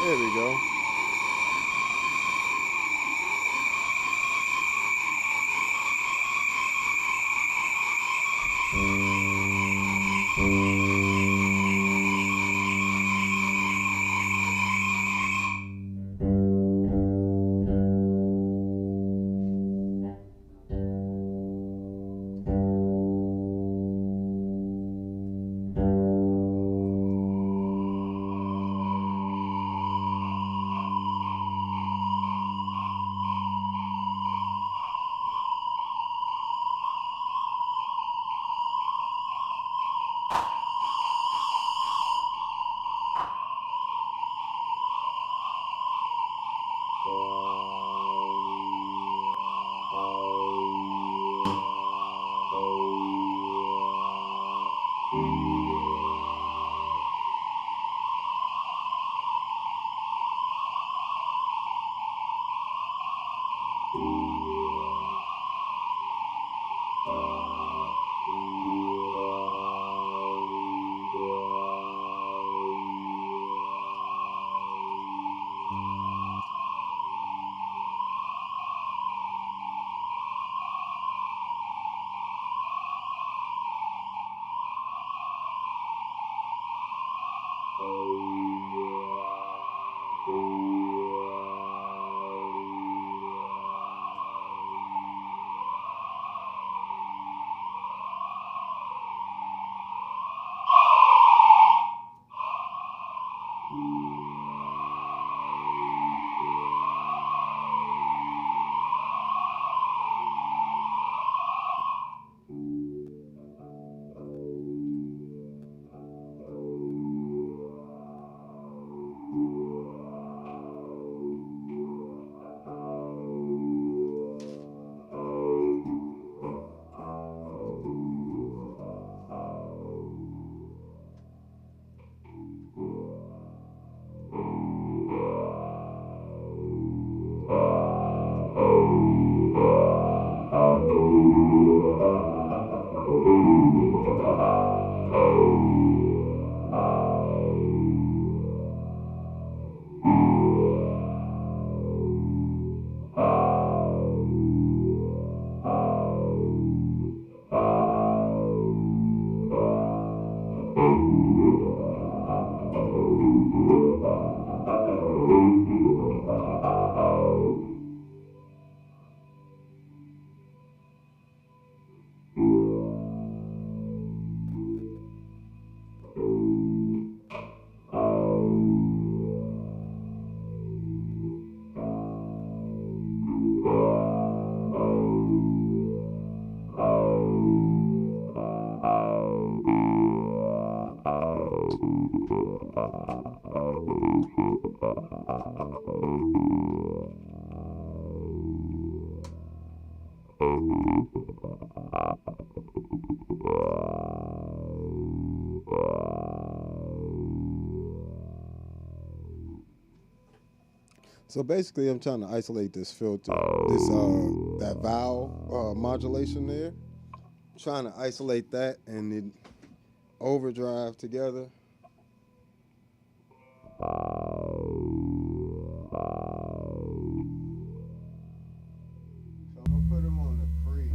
There we go. So basically, I'm trying to isolate this filter, this that vowel modulation there. Trying to isolate that and then overdrive together. So I'm gonna put them on the pre.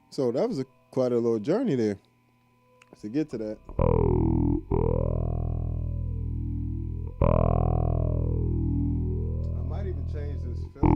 So that was quite a little journey there to get to that. I might even change this filter.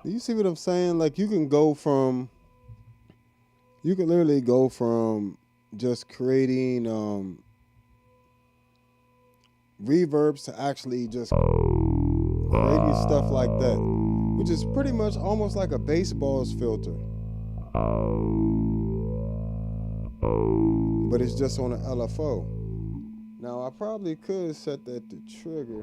You see what I'm saying? Like you can literally go from just creating reverbs to actually just creating stuff like that, which is pretty much almost like a baseball's filter, but it's just on an LFO. Now I probably could set that to trigger.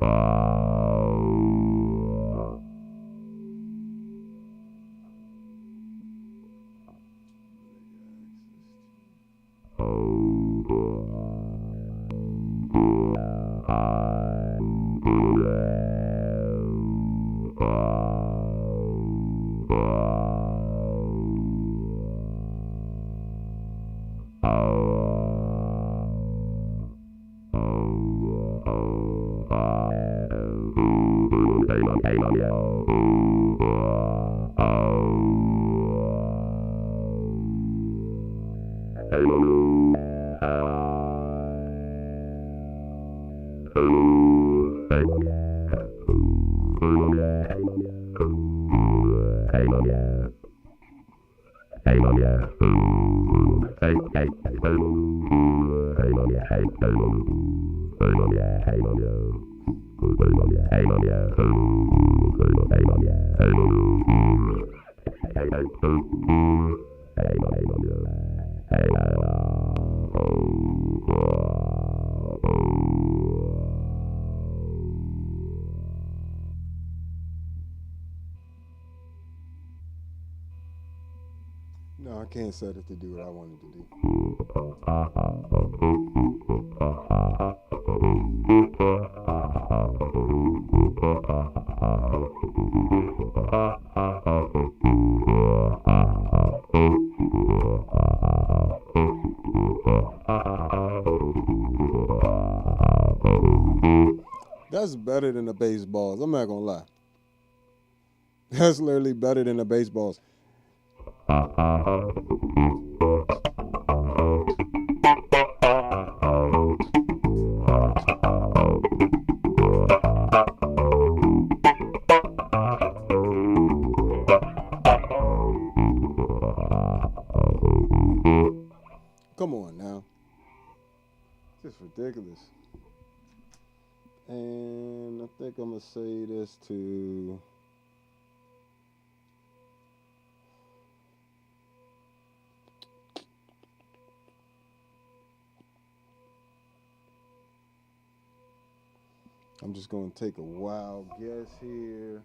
No, I can't set it to do what I wanted to do. That's better than the bass balls. I'm not gonna lie. That's literally better than the bass balls. Come on now. This is ridiculous. And I think I'm going to say this to... I'm just going to take a wild guess here.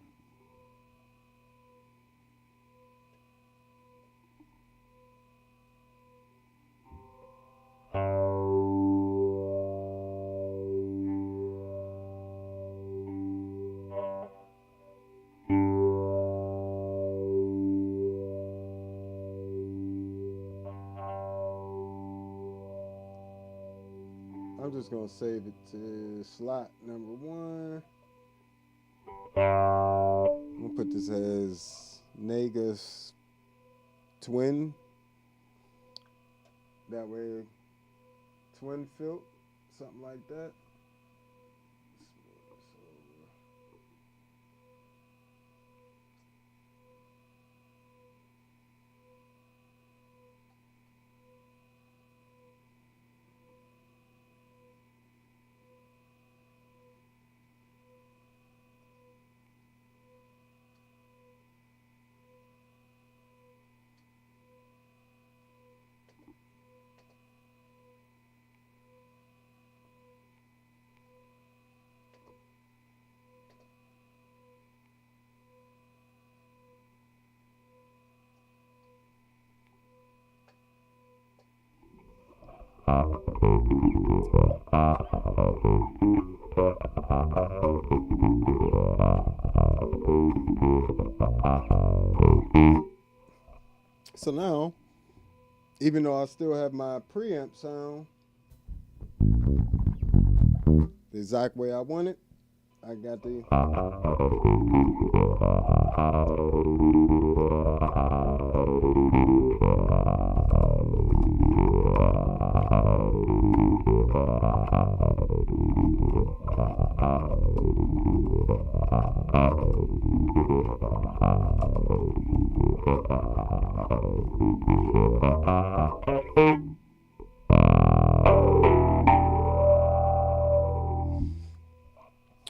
I'm just going to save it to slot number 1. I'm going to put this as Negus twin. That way, twin filter, something like that. So now, even though I still have my preamp sound the exact way I want it, I got the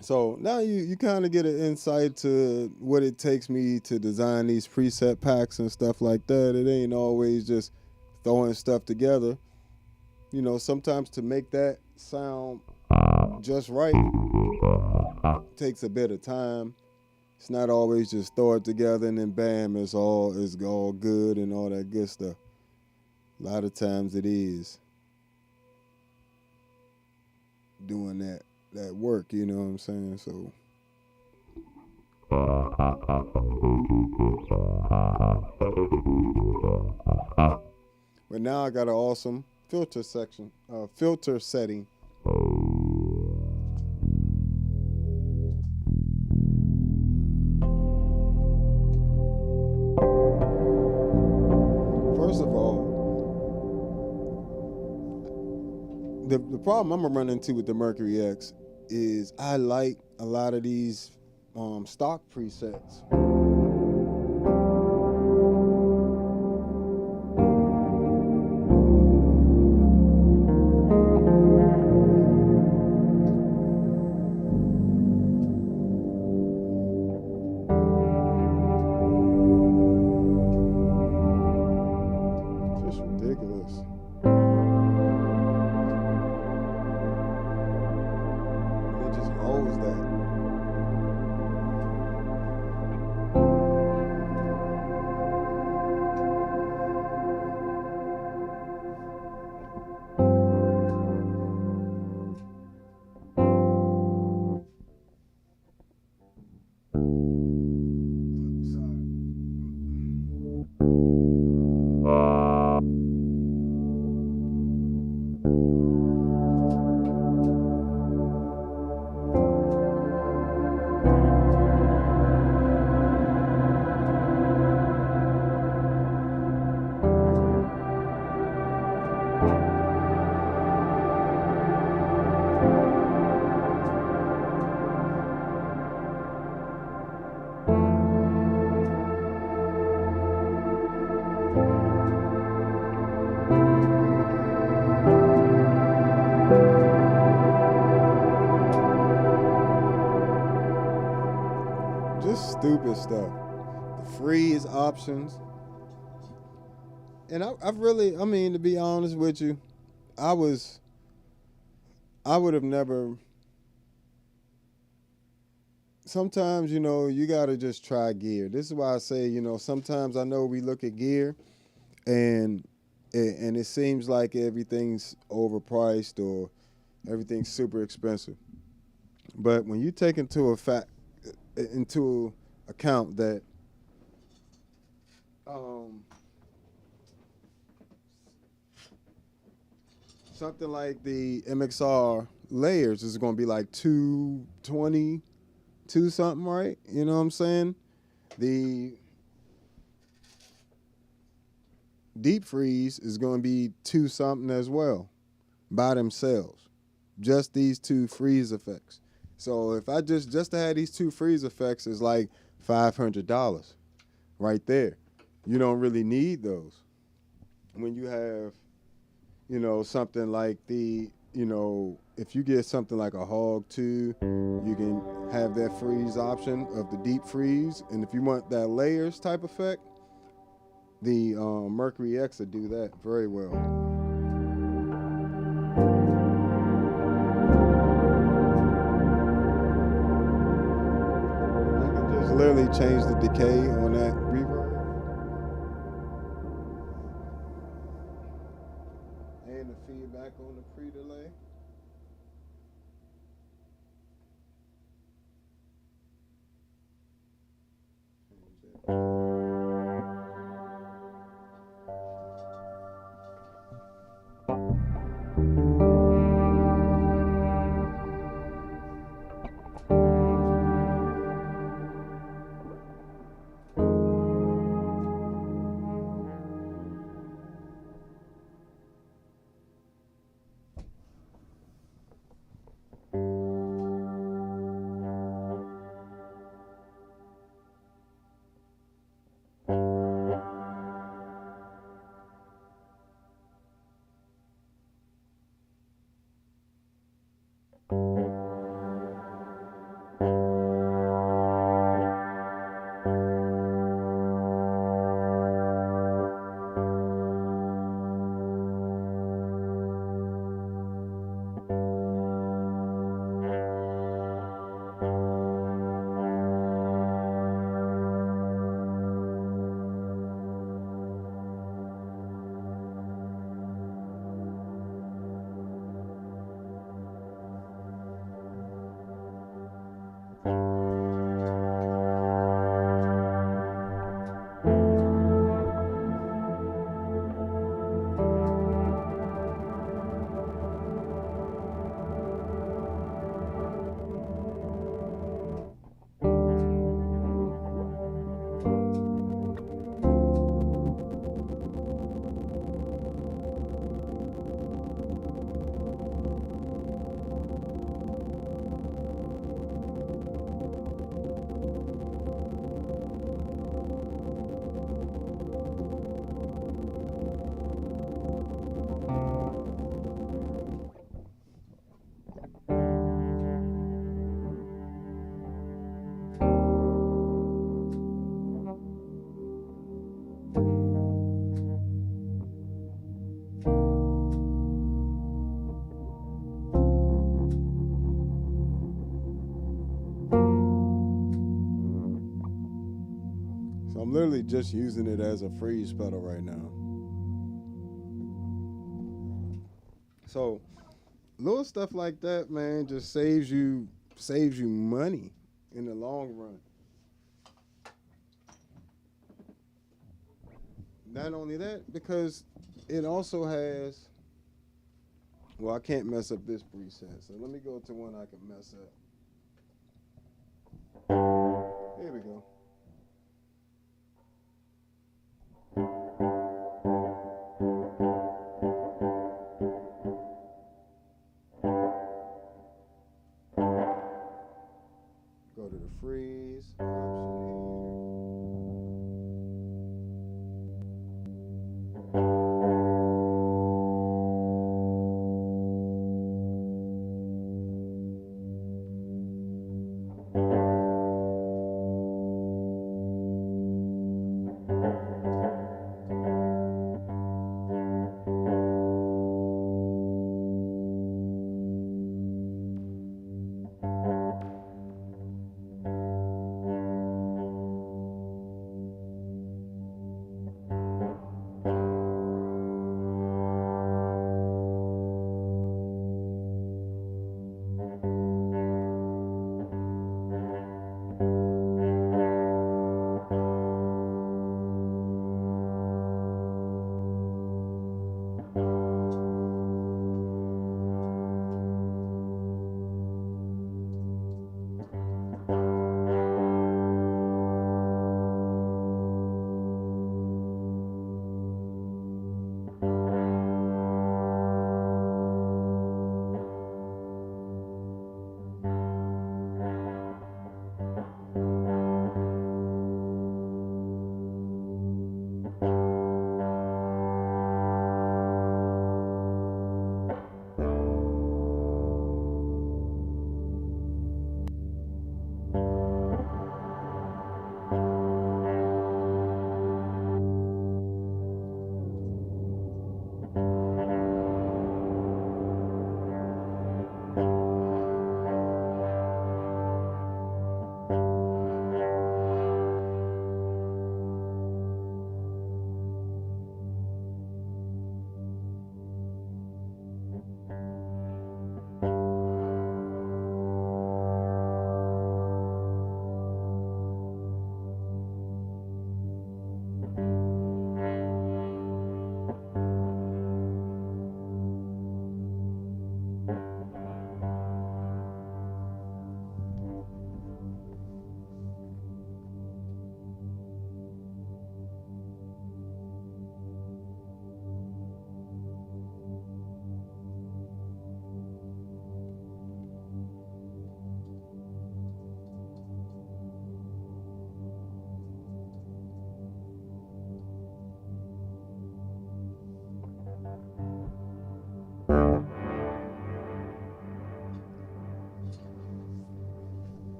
So now you kind of get an insight to what it takes me to design these preset packs and stuff like that. It ain't always just throwing stuff together. You know, sometimes to make that sound just right takes a bit of time. It's not always just throw it together and then bam, it's all good and all that good stuff. A lot of times it is doing that that work, you know what I'm saying? So but now I got an awesome filter setting. First of all, the problem I'm gonna run into with the Mercury X is I like a lot of these stock presets. Just ridiculous. And it just holds that. Just stupid stuff. The freeze options. And I've really, I mean, to be honest with you, I would have never. Sometimes, you know, you got to just try gear. This is why I say, you know, sometimes I know we look at gear and it seems like everything's overpriced or everything's super expensive. But when you take into account that something like the MXR layers is going to be like 220, something, right? You know what I'm saying? The deep freeze is going to be 2 something as well by themselves. Just these 2 freeze effects. So if I just to have these 2 freeze effects is like $500 right there. You don't really need those. When you have, you know, something like the, you know, if you get something like a Hog 2, you can have that freeze option of the deep freeze. And if you want that layers type effect, the Mercury X will do that very well. I can just literally change the decay on that reverb. And the feedback on the pre-delay. I'm literally just using it as a freeze pedal right now. So little stuff like that, man, just saves you money in the long run. Not only that, because it also has, well, I can't mess up this preset, so let me go to one I can mess up. Here we go. Go to the freeze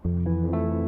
option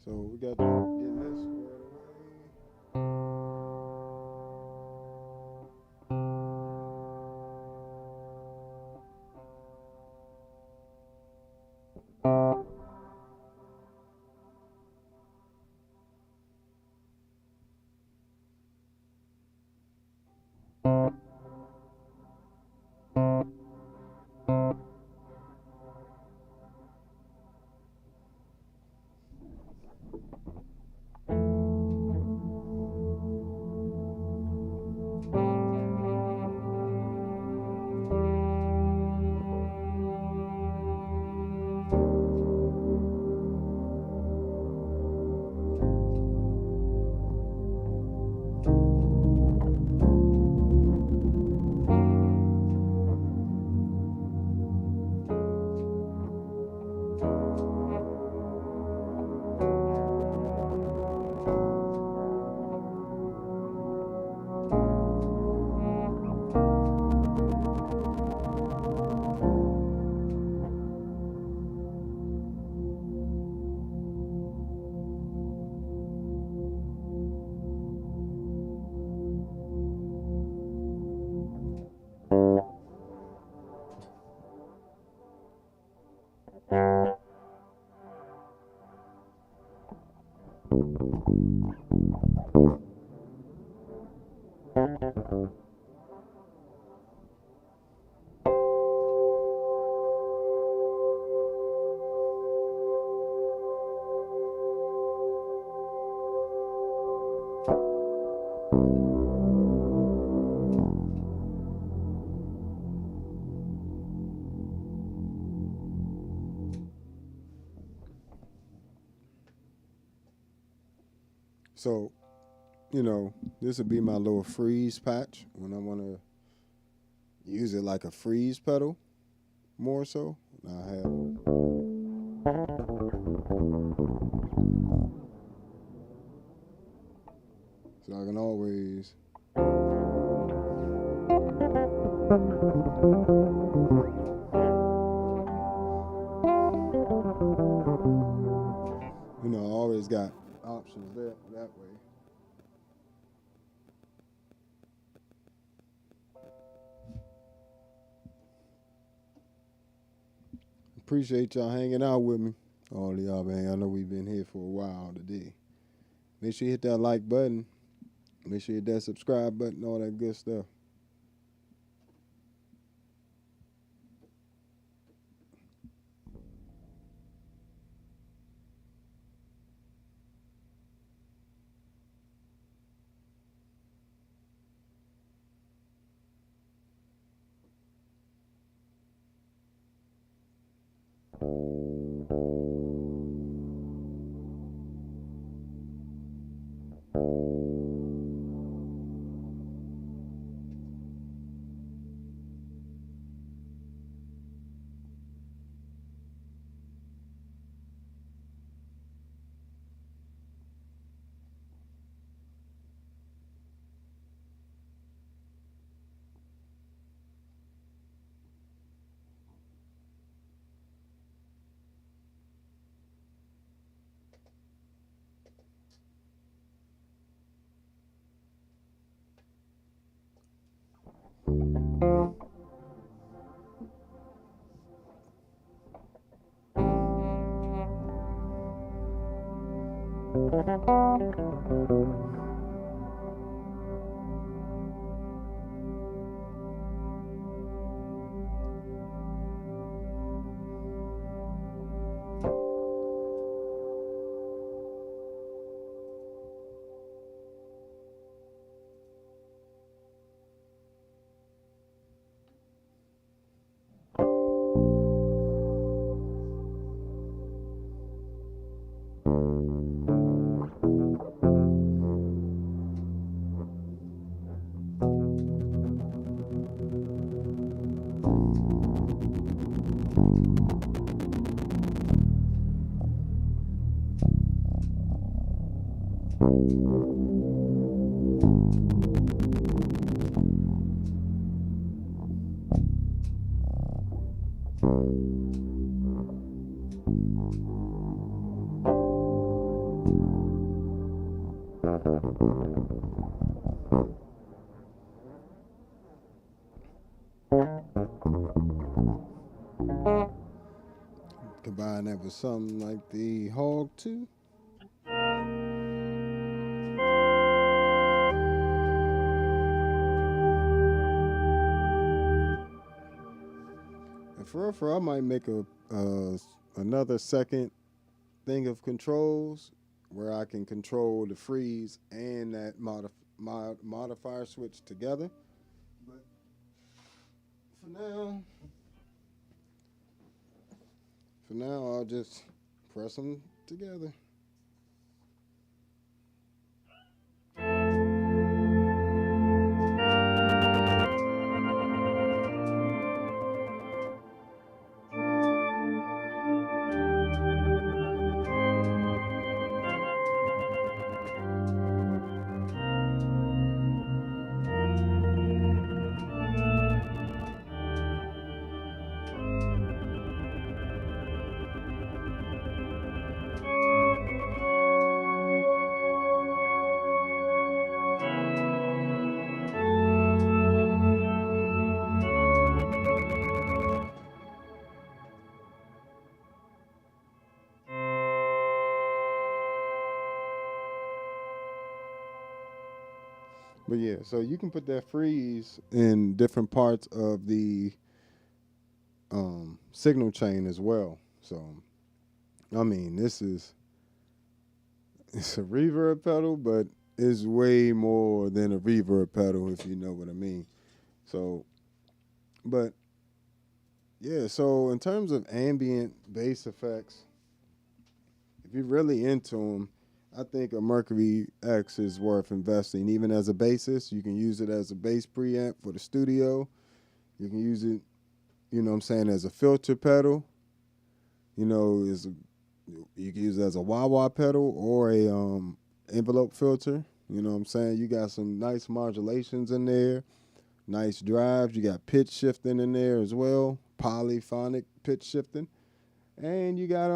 So we got getting this squared away. So, you know, this would be my little freeze patch when I want to use it like a freeze pedal more so. I have. So I can always. You know, I always got options there that way. Appreciate y'all hanging out with me. All of y'all, man. I know we've been here for a while today. Make sure you hit that like button. Make sure you hit that subscribe button, all that good stuff. Combine that with something like the Hog 2. And for real, I might make another second thing of controls where I can control the freeze and that modifier switch together. But for now, I'll just press them together. But yeah, so you can put that freeze in different parts of the signal chain as well. So, I mean, it's a reverb pedal, but it's way more than a reverb pedal, if you know what I mean. So, but yeah, so in terms of ambient bass effects, if you're really into them, I think a Mercury X is worth investing. Even as a bassist, you can use it as a bass preamp for the studio. You can use it, you know what I'm saying, as a filter pedal. You know, you can use it as a wah-wah pedal or a envelope filter. You know what I'm saying? You got some nice modulations in there, nice drives. You got pitch shifting in there as well, polyphonic pitch shifting. And you got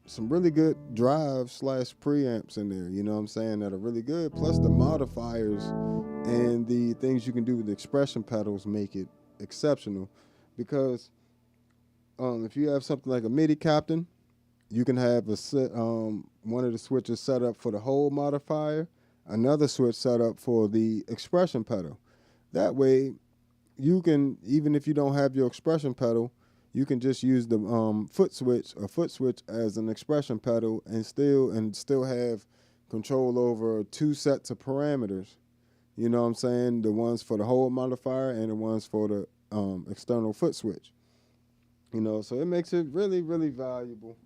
some really good drives / preamps in there, you know what I'm saying, that are really good. Plus the modifiers and the things you can do with the expression pedals make it exceptional. Because if you have something like a Midi captain, you can have one of the switches set up for the whole modifier, another switch set up for the expression pedal. That way, you can, even if you don't have your expression pedal, you can just use the foot switch as an expression pedal and still have control over two sets of parameters. You know what I'm saying? The ones for the whole modifier and the ones for the external foot switch. You know, so it makes it really, really valuable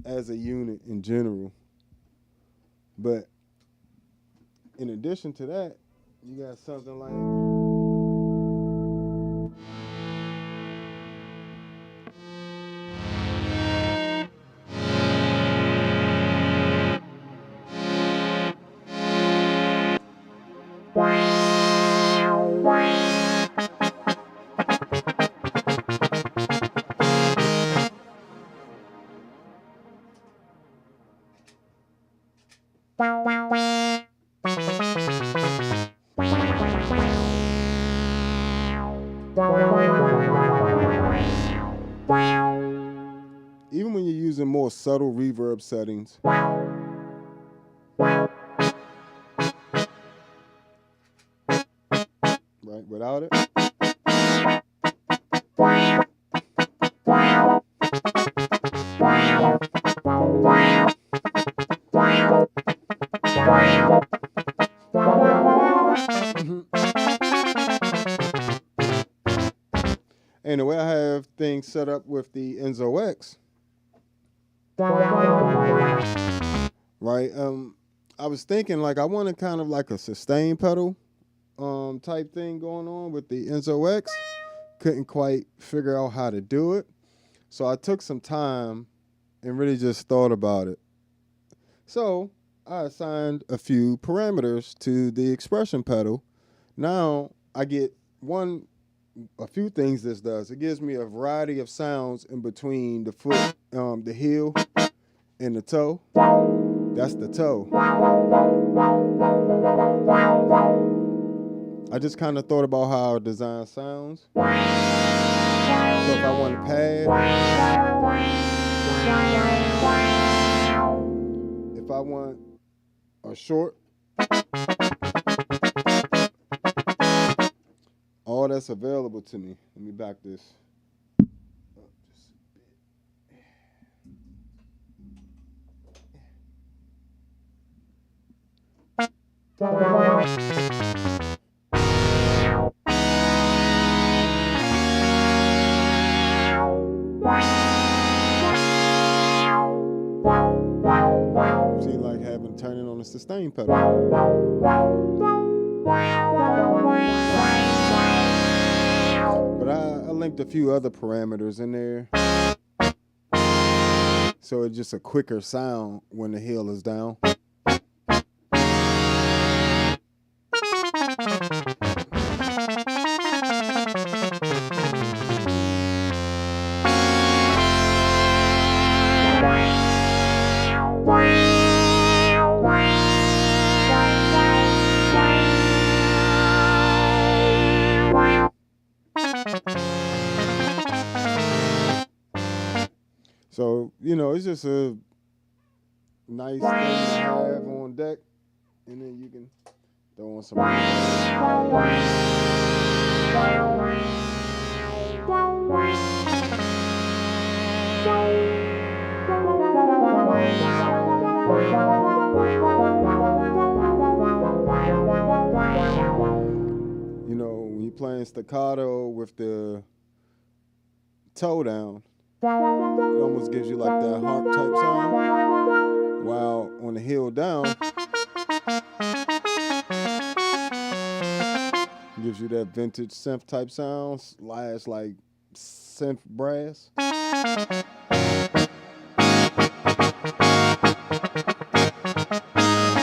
as a unit in general. But in addition to that, you got something like even when you're using more subtle reverb settings, right, without it. And the way I have things set up with the Enzo X, right? I was thinking like I wanted kind of like a sustain pedal type thing going on with the Enzo X. Couldn't quite figure out how to do it. So I took some time and really just thought about it. So I assigned a few parameters to the expression pedal. Now I get a few things this does. It gives me a variety of sounds in between the foot, the heel, in the toe. That's the toe. I just kind of thought about how design sounds. So if I want to pad, if I want a short, all that's available to me. Let me back this up just a bit. See, like having turning on the sustain pedal. But I linked a few other parameters in there. So it's just a quicker sound when the heel is down. So, you know, it's just a nice thing to have on deck. And then you can throw on some. You know, when you're playing staccato with the toe down, it almost gives you like that harp type sound. While on the heel down, gives you that vintage synth type sound, slash like synth brass.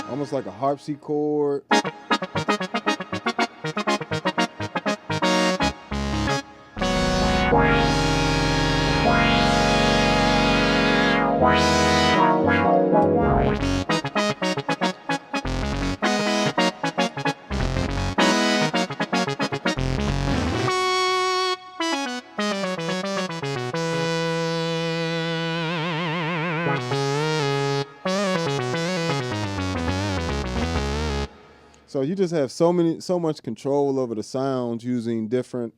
Almost like a harpsichord. So you just have so much control over the sounds using different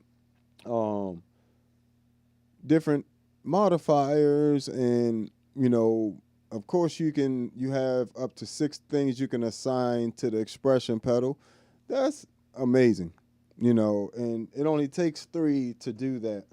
modifiers, and you know, of course you have up to 6 things you can assign to the expression pedal. That's amazing, you know, and it only takes 3 to do that.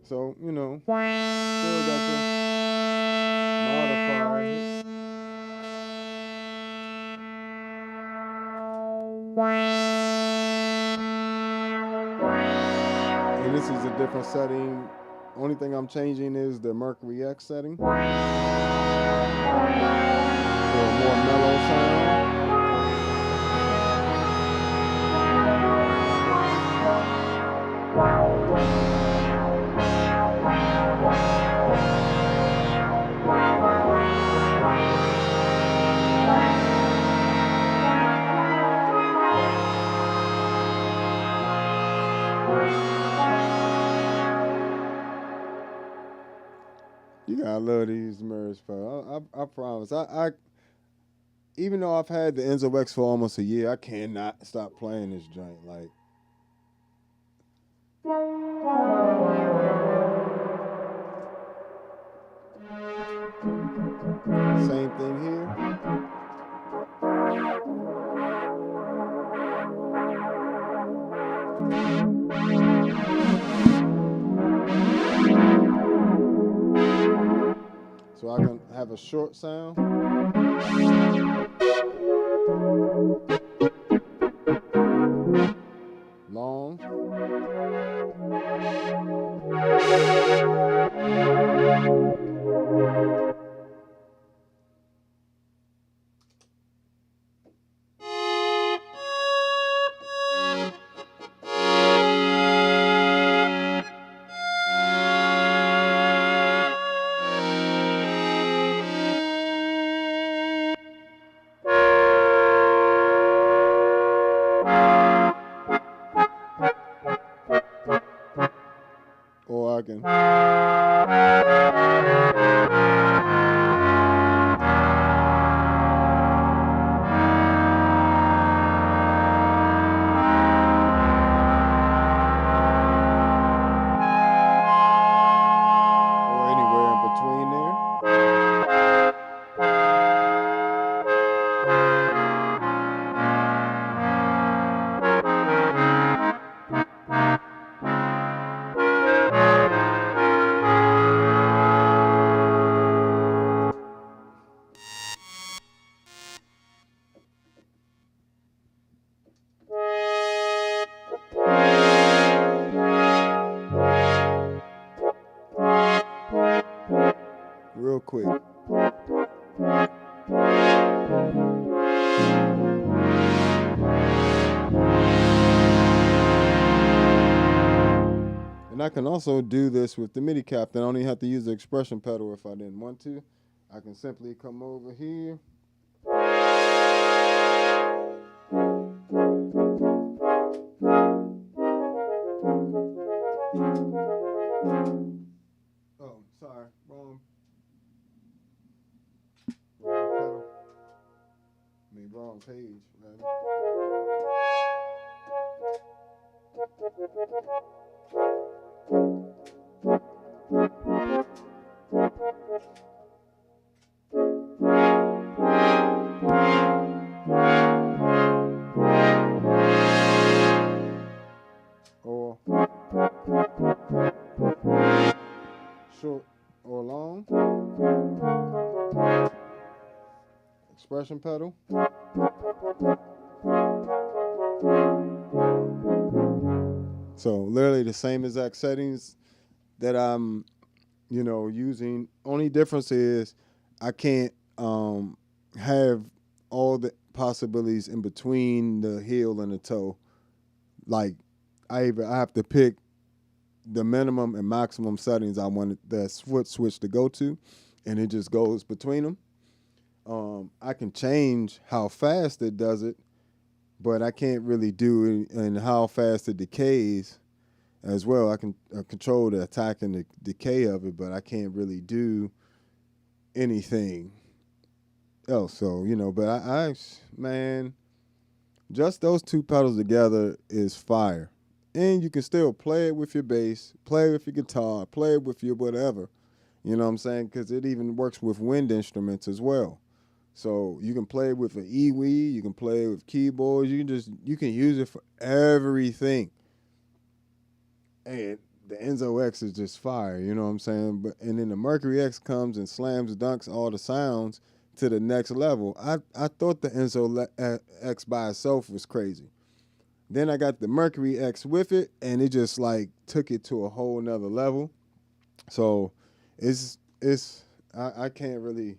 So, you know, still got the modifiers. And this is a different setting. Only thing I'm changing is the Mercury X setting for a more mellow sound. You gotta love these Meris pedals. I promise. I even though I've had the Enzo X for almost a year, I cannot stop playing this joint. Like, same thing here. So I can have a short sound. And I can also do this with the MIDI cap. I don't even have to use the expression pedal if I didn't want to. I can simply come over here. Oh, sorry, wrong pedal. I mean, wrong page, rather. Or short or long. Expression pedal. So literally the same exact settings that I'm, using. Only difference is I can't have all the possibilities in between the heel and the toe. Like I have to pick the minimum and maximum settings I want the foot switch to go to, and it just goes between them. I can change how fast it does it, but I can't really do it and how fast it decays as well. I can control the attack and the decay of it, but I can't really do anything else. So, but I man, just those two pedals together is fire. And you can still play it with your bass, play it with your guitar, play it with your whatever. You know what I'm saying? Because it even works with wind instruments as well. So you can play it with an EWI, you can play it with keyboards, you can use it for everything. And the Enzo X is just fire, you know what I'm saying? And then the Mercury X comes and slams, dunks all the sounds to the next level. I thought the Enzo X by itself was crazy. Then I got the Mercury X with it, and it just like took it to a whole nother level. So I can't really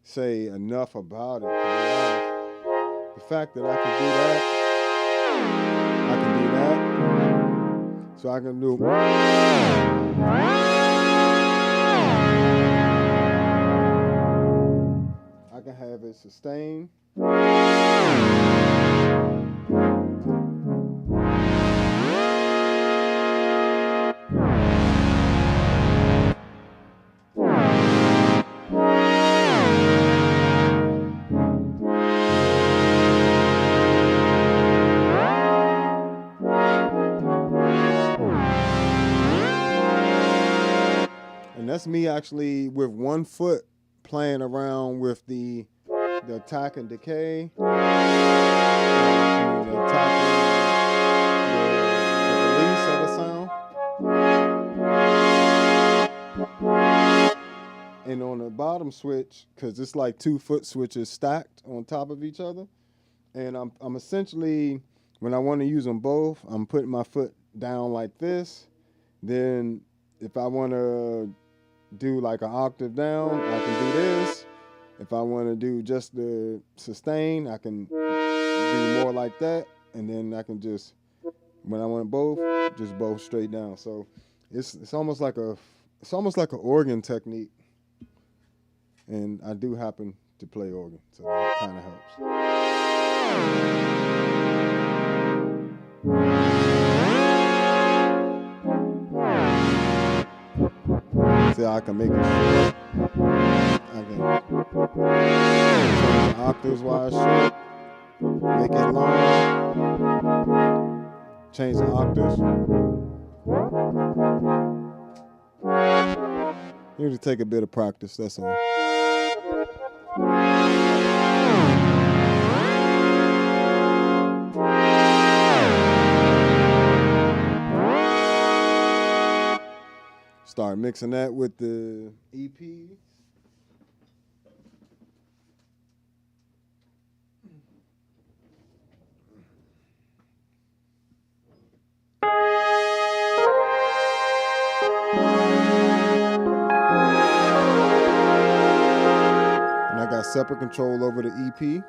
say enough about it. To be honest. The fact that I can do that. So I can do. I can have it sustain. That's me actually with one foot playing around with the attack and decay, and the attack and the release of the sound. And on the bottom switch, because it's like 2 foot switches stacked on top of each other, and I'm essentially, when I want to use them both, I'm putting my foot down like this. Then if I want to do like an octave down, I can do this. If I want to do just the sustain, I can do more like that, and then I can just, when I want both, just both straight down. So it's almost like an organ technique, and I do happen to play organ, so that kind of helps. See how I can make it short. I can change the octaves while it's short, make it long, change the octaves. You need to take a bit of practice, that's all. Start mixing that with the EP. And I got separate control over the EP.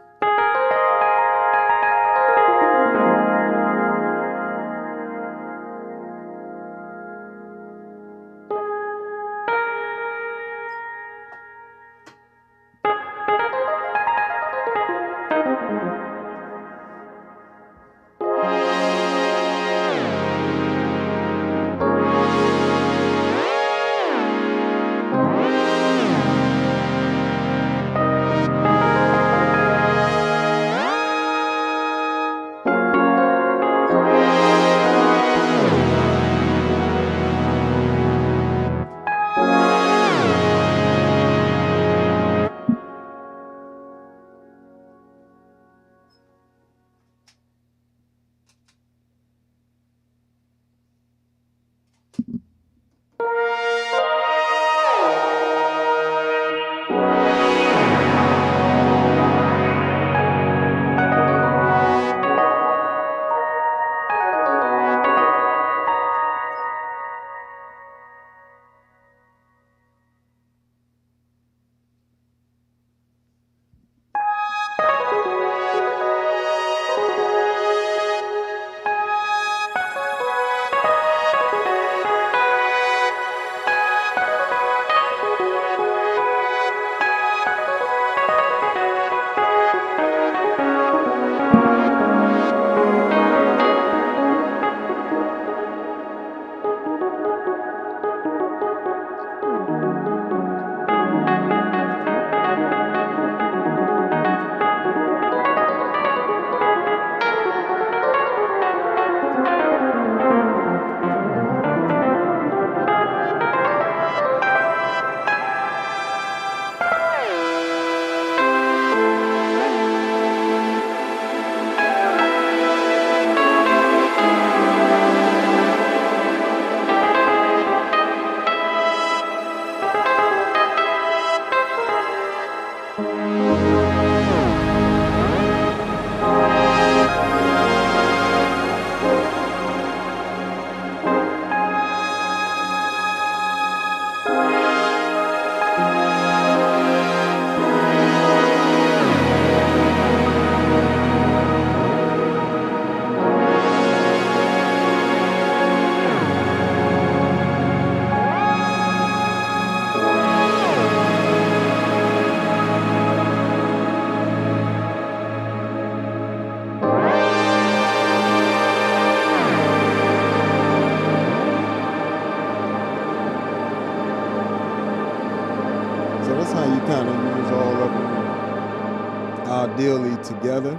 ideally together.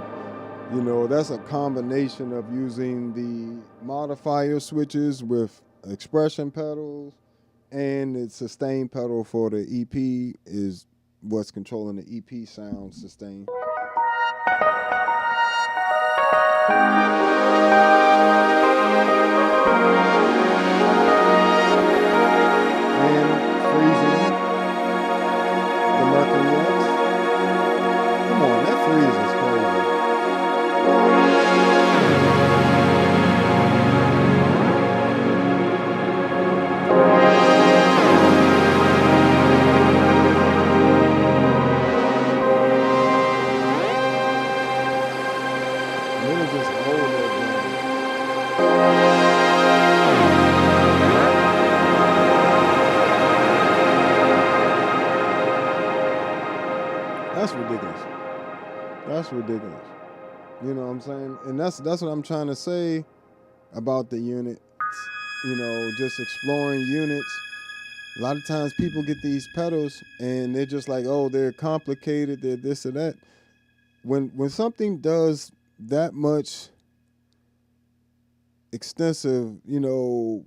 You know, that's a combination of using the modifier switches with expression pedals and the sustain pedal for the EP is what's controlling the EP sound sustain. And freezing the Mercury X. Come on, that freeze is crazy. That's ridiculous. You know what I'm saying? And that's what I'm trying to say about the unit. You know, just exploring units. A lot of times people get these pedals and they're just like, oh, they're complicated, they're this or that. When something does that much extensive, you know,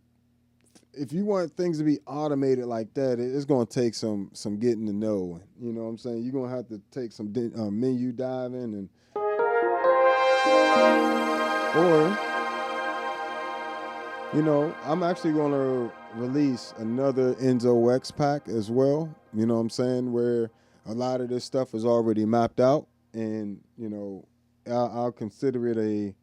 if you want things to be automated like that, it's going to take some getting to know. You know what I'm saying? You're going to have to take some menu diving and or, you know, I'm actually going to release another Enzo X pack as well. You know what I'm saying? Where a lot of this stuff is already mapped out, and you know, I'll consider it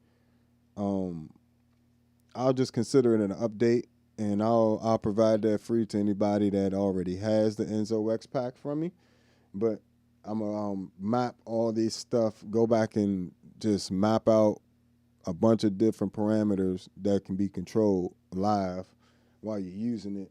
I'll just consider it an update. And I'll provide that free to anybody that already has the Enzo X pack from me. But I'm going to map all this stuff, go back and just map out a bunch of different parameters that can be controlled live while you're using it.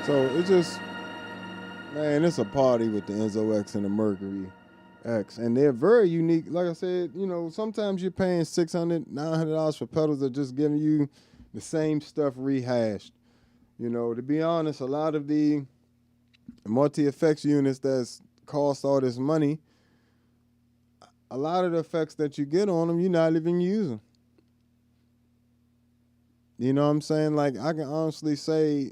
So it's just, man, it's a party with the Enzo X and the Mercury X. And they're very unique. Like I said, you know, sometimes you're paying $600, $900 for pedals that are just giving you the same stuff rehashed. You know, to be honest, a lot of the multi-effects units that's cost all this money, a lot of the effects that you get on them, you're not even using. You know what I'm saying? Like, I can honestly say,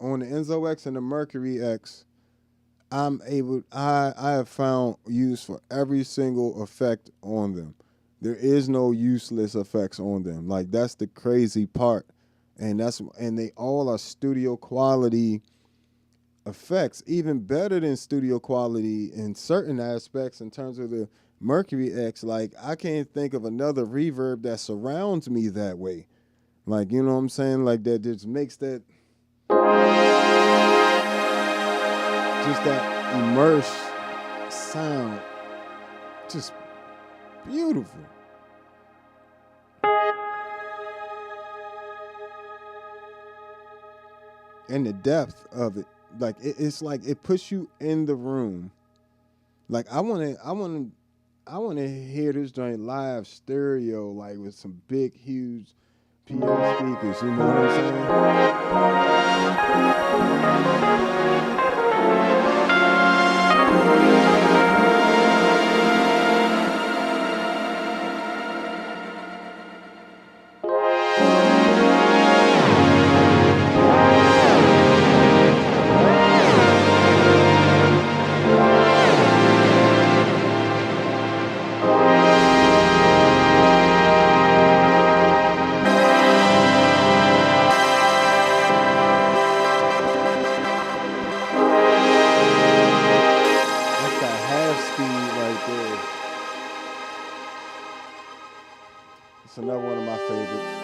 on the Enzo X and the Mercury X, I have found use for every single effect on them. There is no useless effects on them. Like, that's the crazy part. And they all are studio quality effects, even better than studio quality in certain aspects. In terms of the Mercury X, like, I can't think of another reverb that surrounds me that way. Like, you know what I'm saying? Like, that just makes that, just that immersed sound just beautiful. And the depth of it, like, it's like it puts you in the room. Like, I want to I want to hear this joint live stereo, like with some big, huge PA speakers. You know what I'm It's another one of my favorites.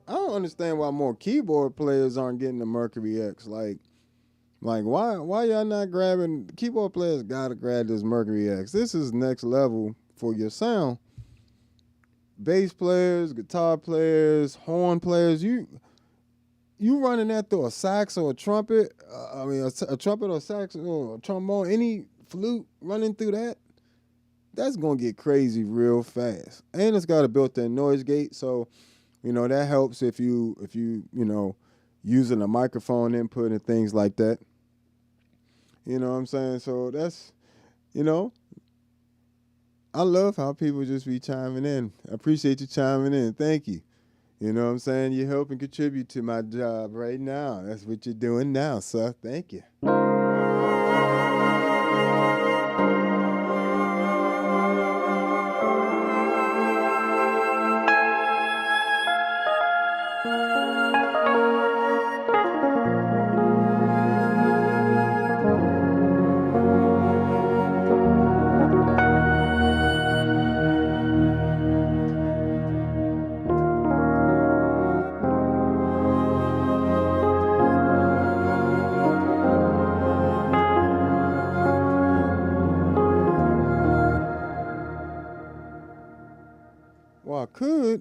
I don't understand why more keyboard players aren't getting the Mercury X. Like why y'all not grabbing? Keyboard players gotta grab this Mercury X. This is next level for your sound. Bass players, guitar players, horn players, you running that through a sax or a trumpet. A trumpet or sax or a trombone, any flute running through that. That's gonna get crazy real fast. And it's got a built-in noise gate, so that helps if you using a microphone input and things like that. You know what I'm saying? So that's I love how people just be chiming in. I appreciate you chiming in. Thank you. You know what I'm saying? You're helping contribute to my job right now. That's what you're doing now, sir. Thank you.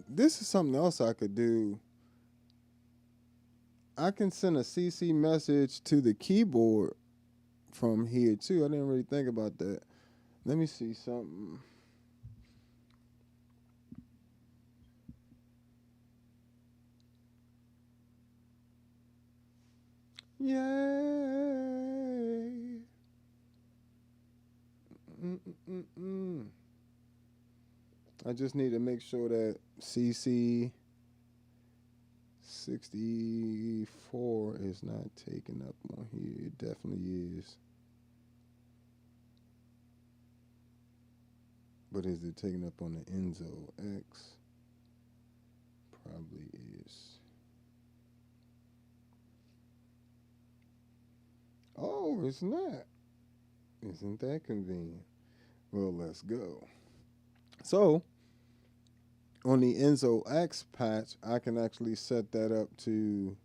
This is something else I could do. I can send a CC message to the keyboard from here too. I didn't really think about that. Let me see something. Yay. I just need to make sure that CC 64 is not taken up on here. It definitely is. But is it taken up on the Enzo X? Probably is. Oh, it's not. Isn't that convenient? Well, let's go. So, on the Enzo X patch, I can actually set that up to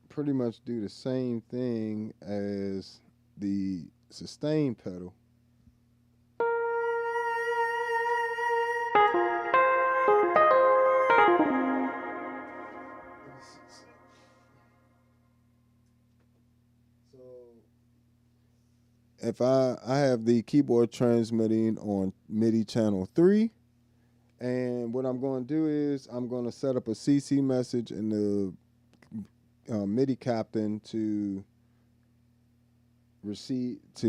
pretty much do the same thing as the sustain pedal. If I have the keyboard transmitting on MIDI channel 3, and what I'm going to do is I'm going to set up a CC message in the MIDI captain to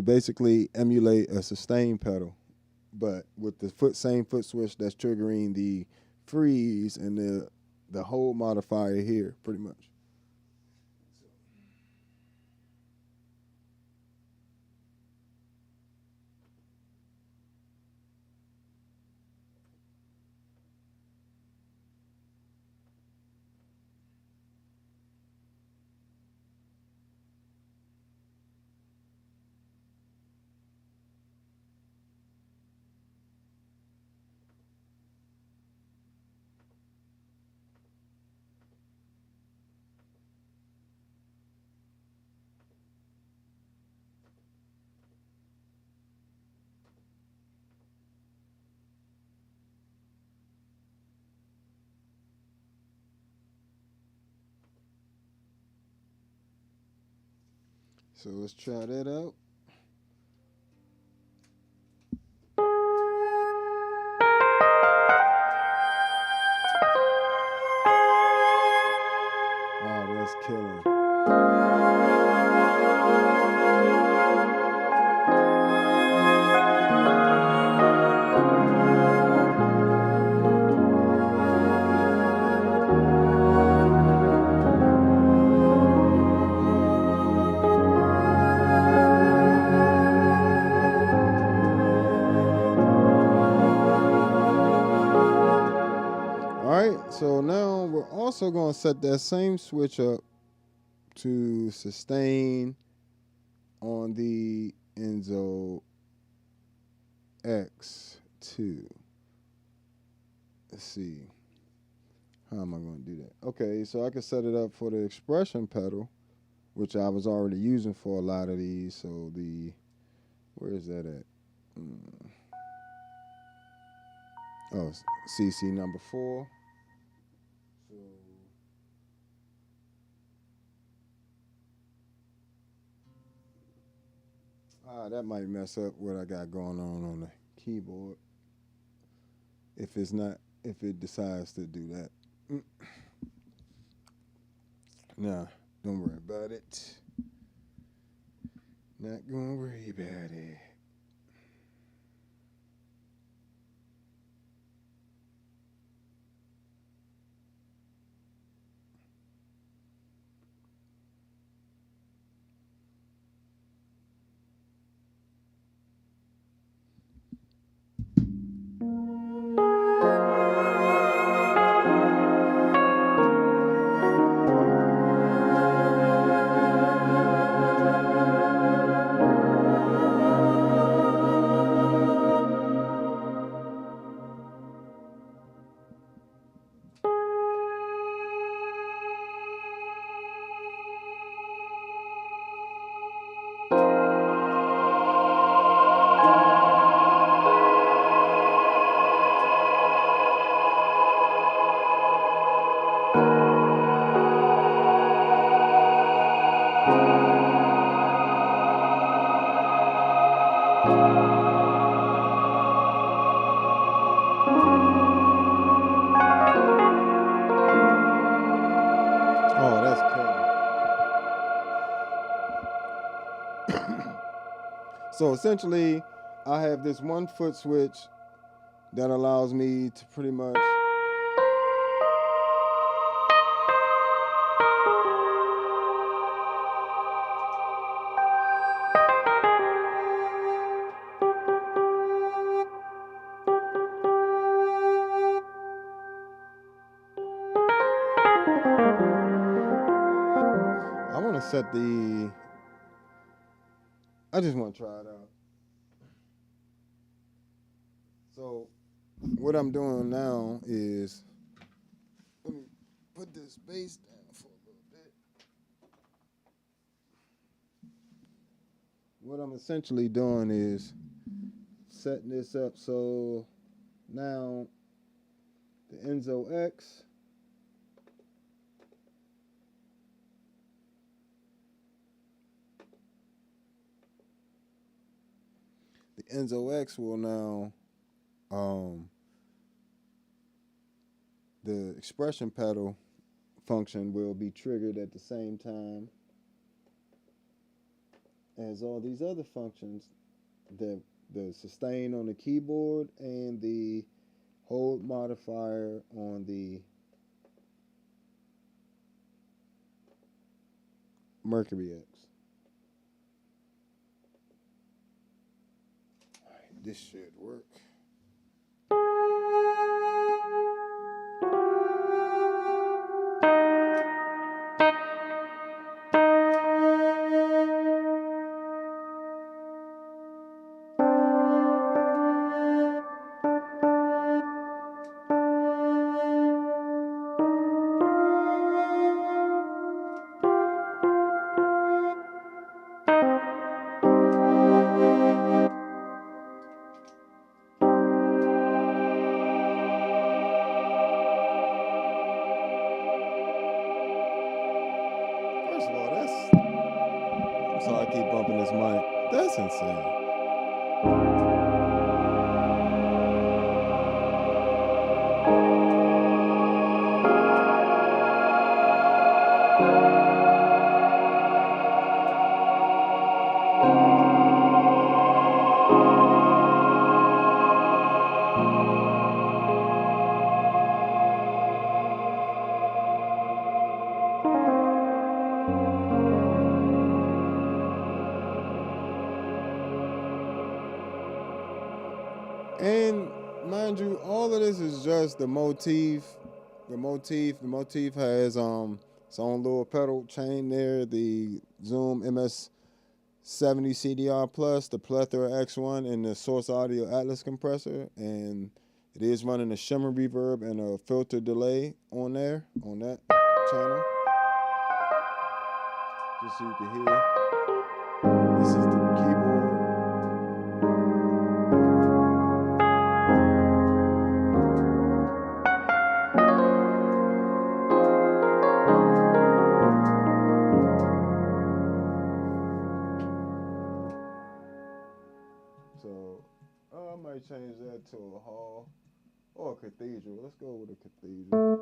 basically emulate a sustain pedal, but with the same foot switch that's triggering the freeze and the hold modifier here, pretty much. So let's try that out. Oh, that's killing. So now we're also going to set that same switch up to sustain on the Enzo X2. Let's see. How am I going to do that? Okay, so I can set it up for the expression pedal, which I was already using for a lot of these. So where is that at? Oh, CC number 4. That might mess up what I got going on the keyboard. If it decides to do that. Nah, don't worry about it. Not gonna worry about it. So essentially, I have this one foot switch that allows me to pretty much set the. I just want to try it out. So, what I'm doing now is, let me put this bass down for a little bit. What I'm essentially doing is setting this up so now the Enzo X will now the expression pedal function will be triggered at the same time as all these other functions, the sustain on the keyboard and the hold modifier on the Mercury X. All right, this should work. First of all, I'm sorry I keep bumping this mic. That's insane. And mind you, all of this is just the motif. The motif has its own little pedal chain there. The Zoom MS-60B CDR Plus, the Plethora X1, and the Source Audio Atlas compressor. And it is running a shimmer reverb and a filter delay on there, on that channel. Just so you can hear. This is the keyboard. So I might change that to a hall or a cathedral. Let's go with a cathedral.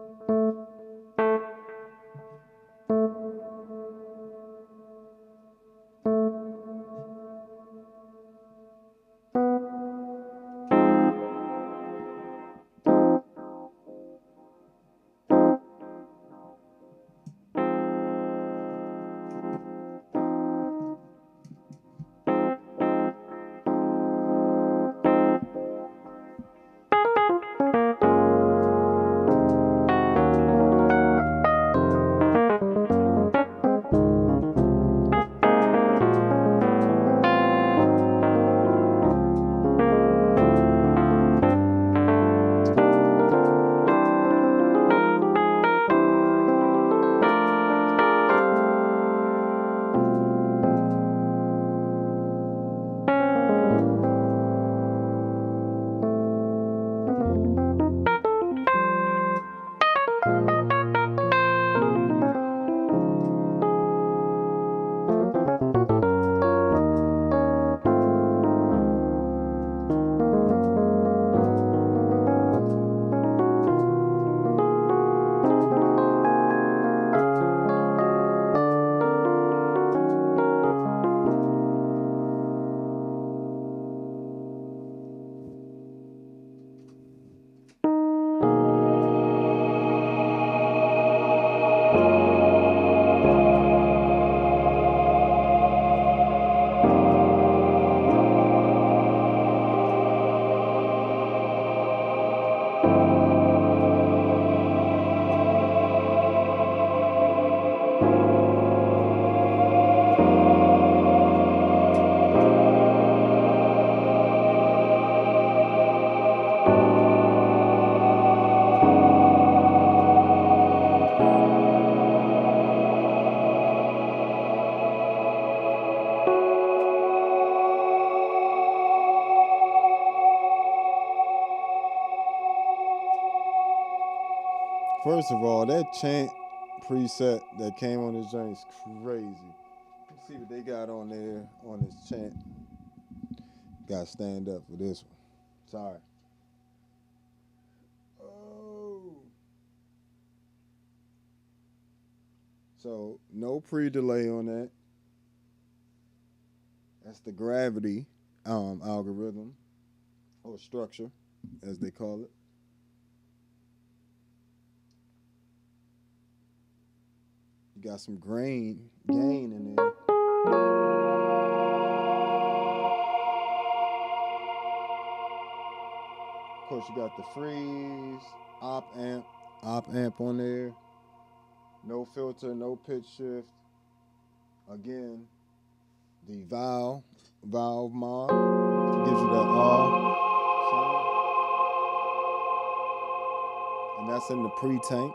First of all, that chant preset that came on this joint is crazy. Let's see what they got on there on this chant. Gotta stand up for this one. Sorry. Oh. So no pre-delay on that. That's the gravity algorithm or structure, as they call it. You got some gain in there. Of course, you got the freeze, op amp on there. No filter, no pitch shift. Again, the valve mod gives you that sound. And that's in the pre-tank.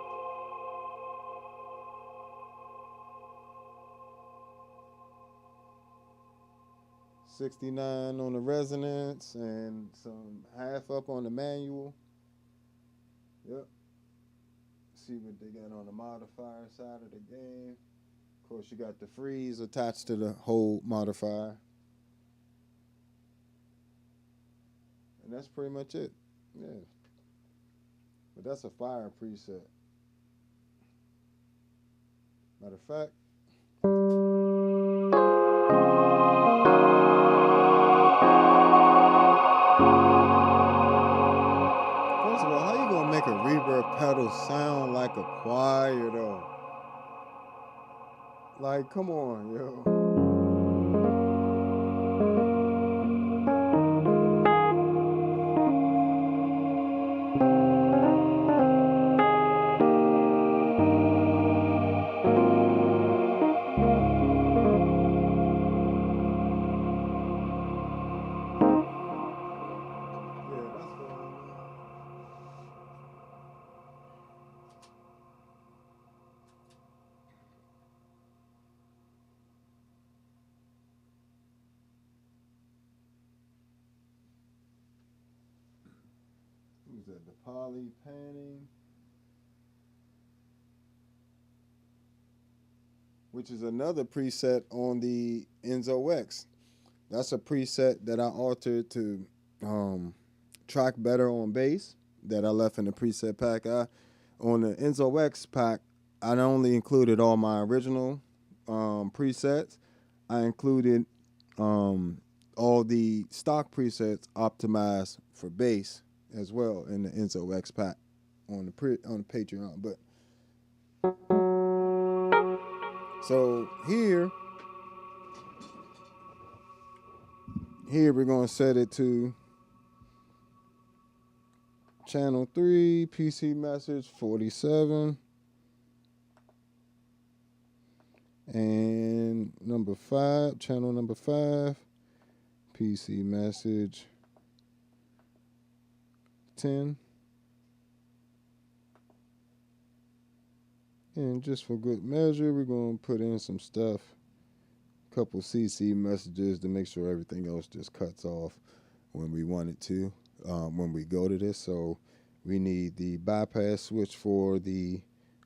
$69 on the resonance and some half up on the manual. Yep. See what they got on the modifier side of the game. Of course, you got the freeze attached to the whole modifier. And that's pretty much it. Yeah. But that's a fire preset. Matter of fact, first of all, how you gonna make a reverb pedal sound like a choir though? Like, come on, yo. Who's that? The poly panning, which is another preset on the Enzo X. That's a preset that I altered to track better on bass that I left in the preset pack. On the Enzo X pack, I not only included all my original presets, I included all the stock presets optimized for bass as well in the Enzo X pack on the Patreon. But so here we're gonna set it to channel 3, PC message 47, and channel number 5, PC message 10. And just for good measure, we're going to put in some stuff, a couple CC messages to make sure everything else just cuts off when we want it to, when we go to this. So we need the bypass switch for the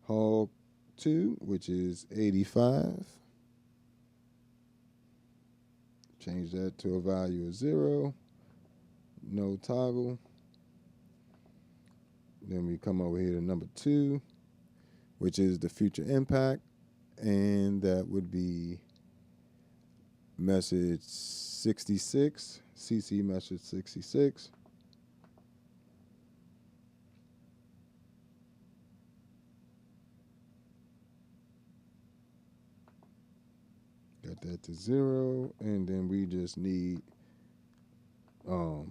Hog 2, which is 85. Change that to a value of 0. No toggle. Then we come over here to number 2, which is the future impact, and that would be message 66, CC message 66. Got that to 0, and then we just need the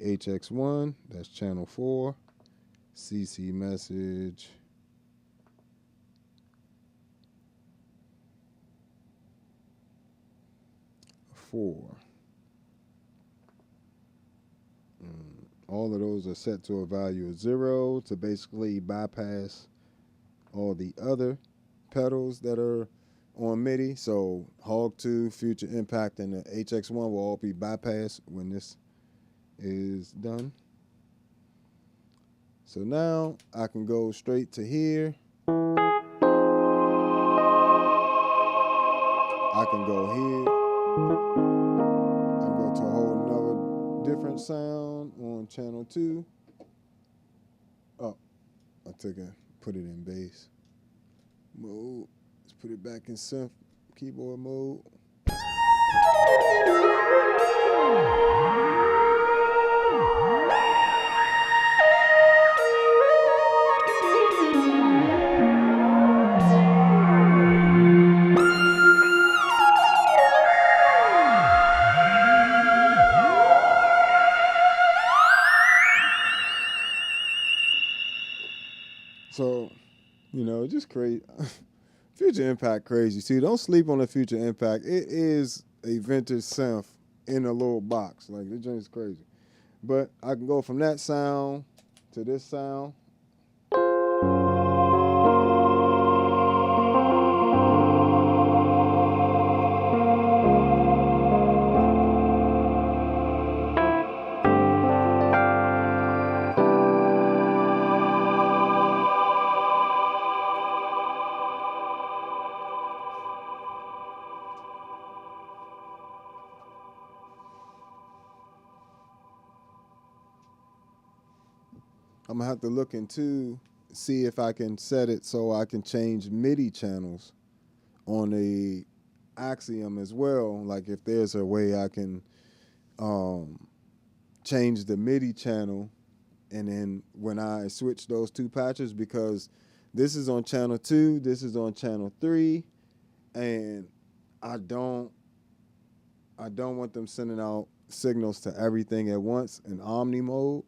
HX1, that's channel 4, CC message 4. All of those are set to a value of 0 to basically bypass all the other pedals that are on Midi. So Hog 2, Future Impact, and the HX1 will all be bypassed when this is done. So now I can go straight to here. I can go here. I can go to a whole nother different sound on channel 2. Oh, I put it in bass mode. Let's put it back in synth keyboard mode. So, you know, just crazy. Future Impact crazy. See, don't sleep on the Future Impact. It is a vintage synth in a little box. Like, the joint's crazy. But I can go from that sound to this sound. I'm gonna have to look into see if I can set it so I can change MIDI channels on the Axiom as well. Like if there's a way I can change the MIDI channel, and then when I switch those two patches, because this is on channel 2, this is on channel 3, and I don't want them sending out signals to everything at once in Omni mode.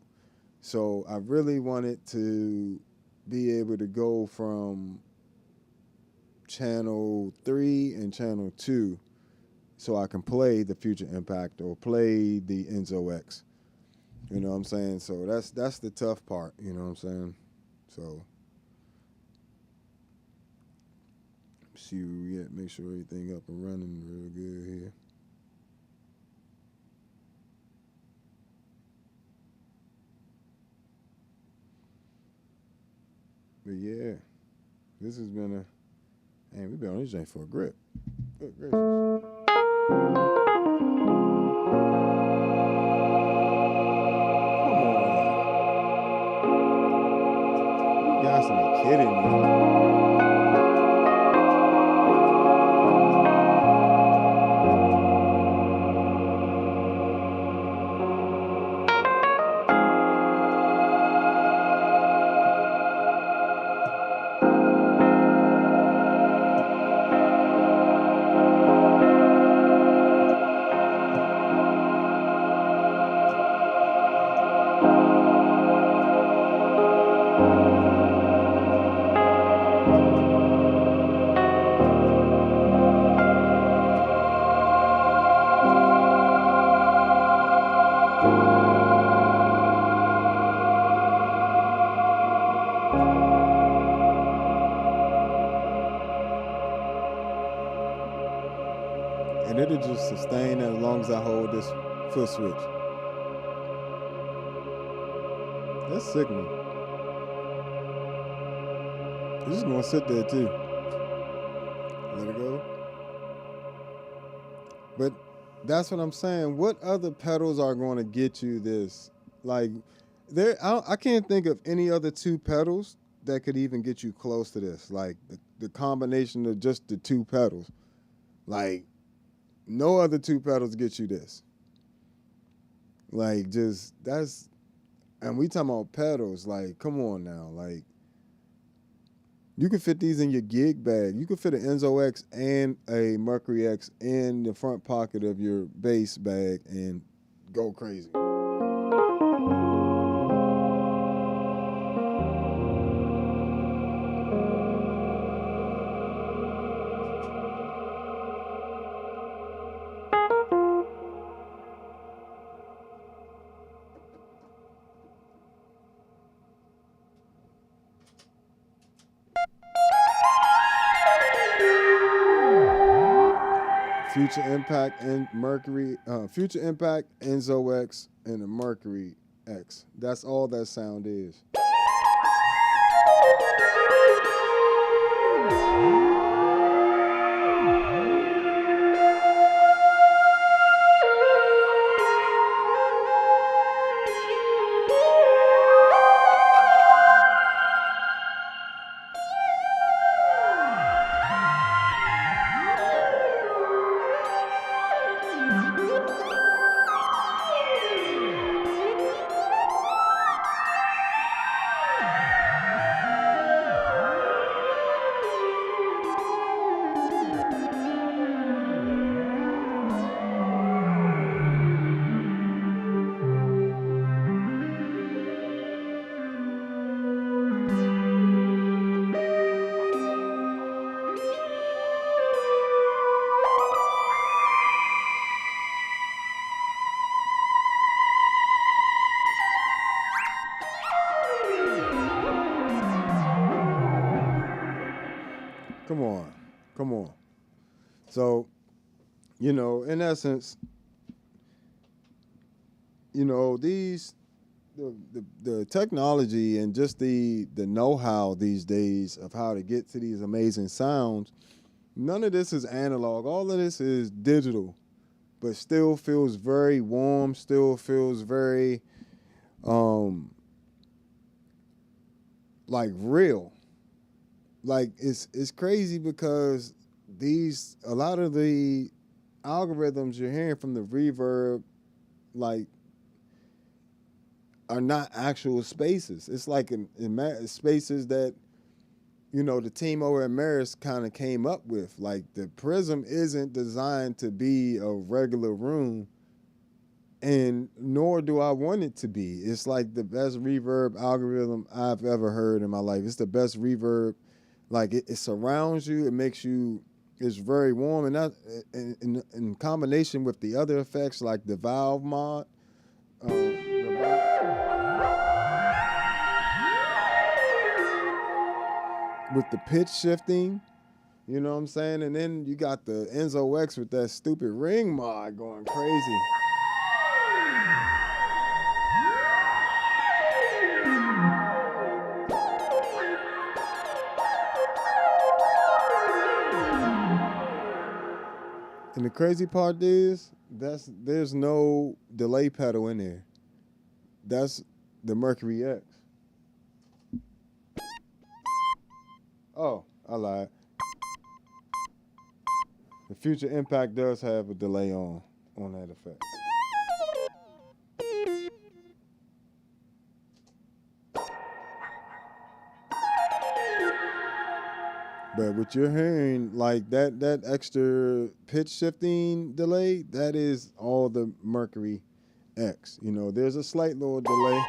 So I really wanted to be able to go from channel 3 and channel 2 so I can play the Future Impact or play the Enzo X. You know what I'm saying? So that's the tough part, you know what I'm saying? So see where we at, make sure everything up and running real good here. But yeah, this has been we've been on this joint for a grip. Good gracious. Come on. You guys to be kidding me. And it'll just sustain as long as I hold this foot switch. That's sickening. It's just gonna sit there too. Let it go. But that's what I'm saying. What other pedals are going to get you this? Like, I can't think of any other two pedals that could even get you close to this. Like the combination of just the two pedals. Like, no other two pedals get you this. Like, just that's, and we talking about pedals. Like, come on now. Like, you can fit these in your gig bag. You can fit an Enzo X and a Mercury X in the front pocket of your bass bag and go crazy. Future Impact and Mercury, Future Impact, Enzo X, and the Mercury X. That's all that sound is. Come on. So, in essence, these the technology and just the know-how these days of how to get to these amazing sounds, none of this is analog. All of this is digital, but still feels very warm, still feels very like real. Like it's crazy because a lot of the algorithms you're hearing from the reverb, like, are not actual spaces. It's like in spaces that the team over at Meris kind of came up with. Like, the Prism isn't designed to be a regular room, and nor do I want it to be. It's like the best reverb algorithm I've ever heard in my life. It's the best reverb. Like, it surrounds you. It makes you. It's very warm, and that in combination with the other effects like the valve mod. With the pitch shifting, you know what I'm saying? And then you got the Enzo X with that stupid ring mod going crazy. And the crazy part is there's no delay pedal in there. That's the Mercury X. Oh, I lied. The Future Impact does have a delay on that effect. But what you're hearing, like that extra pitch shifting delay, that is all the Mercury X. There's a slight little delay.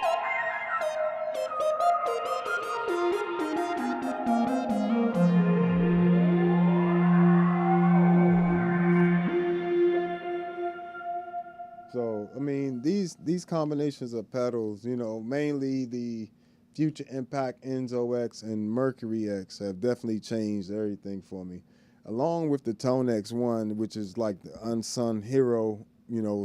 So, I mean, these combinations of pedals, mainly the Future Impact Enzo X and Mercury X have definitely changed everything for me. Along with the ToneX one, which is like the unsung hero,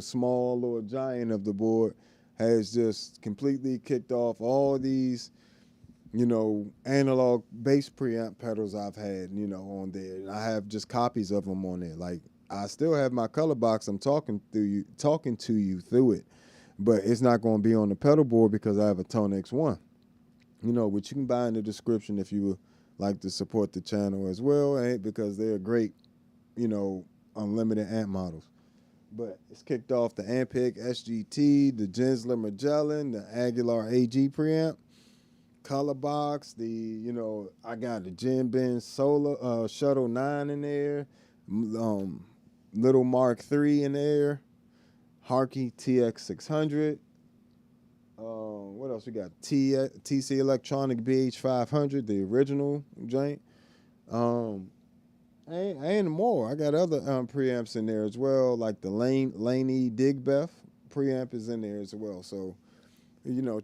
small little giant of the board, has just completely kicked off all these, analog bass preamp pedals I've had, on there. And I have just copies of them on there. Like, I still have my color box. I'm talking to you through it, but it's not going to be on the pedal board because I have a ToneX one. Which you can buy in the description if you would like to support the channel as well, because they're great, unlimited amp models. But it's kicked off the Ampeg SGT, the Gensler Magellan, the Aguilar AG preamp, color box, I got the Jim Ben Solar Shuttle 9 in there, Little Mark 3 in there, Harkey TX 600. What else we got? TC Electronic BH 500, the original joint. And more. I got other preamps in there as well, like the Laney Digbeth preamp is in there as well. So,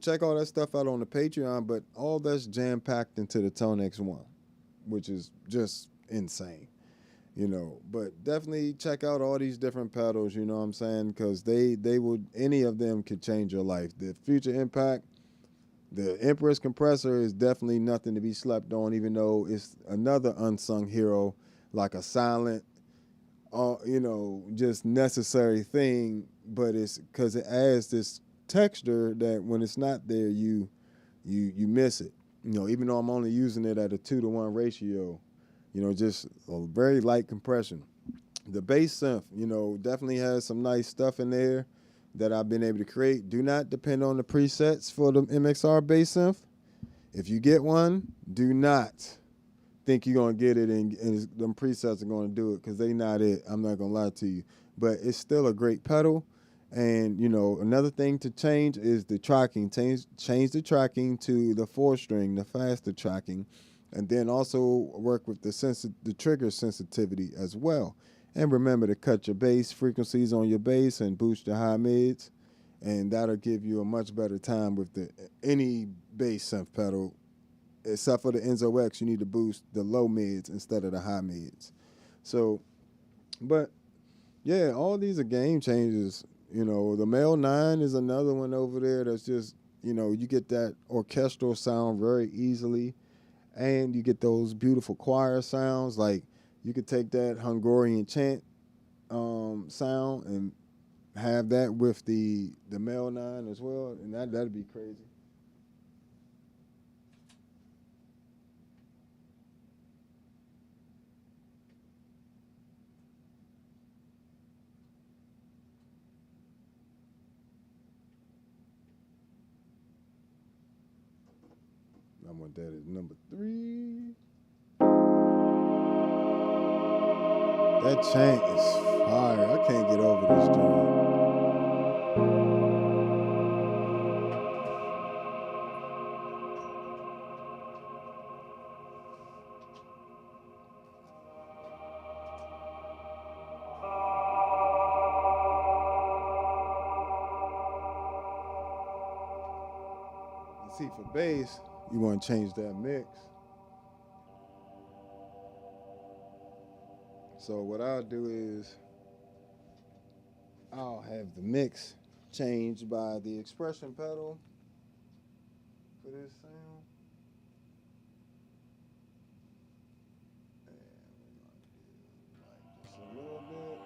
check all that stuff out on the Patreon, but all that's jam-packed into the ToneX one, which is just insane. But definitely check out all these different pedals, you know what I'm saying? Because any of them could change your life. The Future Impact, the Empress compressor is definitely nothing to be slept on, even though it's another unsung hero, like a silent, just necessary thing. But it's because it adds this texture that when it's not there, you miss it. Even though I'm only using it at a 2-to-1 ratio. Just a very light compression. The bass synth, definitely has some nice stuff in there that I've been able to create. Do not depend on the presets for the MXR bass synth. If you get one, do not think you're going to get it and them presets are going to do it, because they not it. I'm not going to lie to you. But it's still a great pedal. And, another thing to change is the tracking. Change the tracking to the 4-string, the faster tracking. And then also work with the trigger sensitivity as well. And remember to cut your bass frequencies on your bass and boost your high mids. And that'll give you a much better time with any bass synth pedal except for the Enzo X, you need to boost the low mids instead of the high mids. So, but yeah, all these are game changers. You know, the Male 9 is another one over there that's just, you know, you get that orchestral sound very easily, and you get those beautiful choir sounds. Like, you could take that Hungarian chant sound and have that with the Male 9 as well, and that'd be crazy. I want that as number 3. That chant is fire. I can't get over this joint. See, for bass, you want to change that mix. So what I'll do is I'll have the mix changed by the expression pedal for this sound. And we're going to do like just a little bit.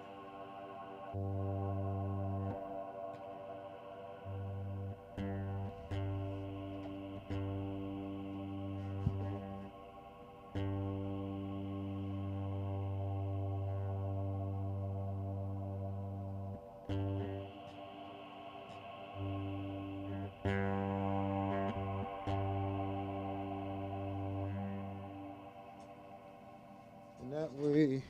And that way,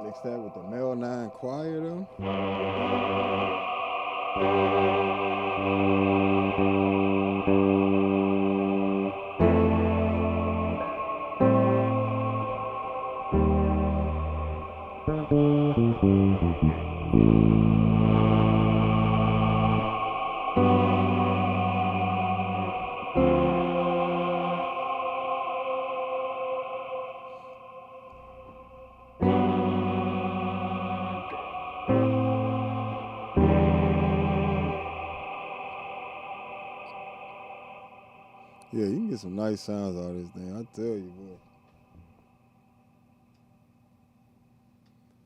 mix that with the Male 9 choir though. Yeah, you can get some nice sounds out of this thing, I tell you, boy.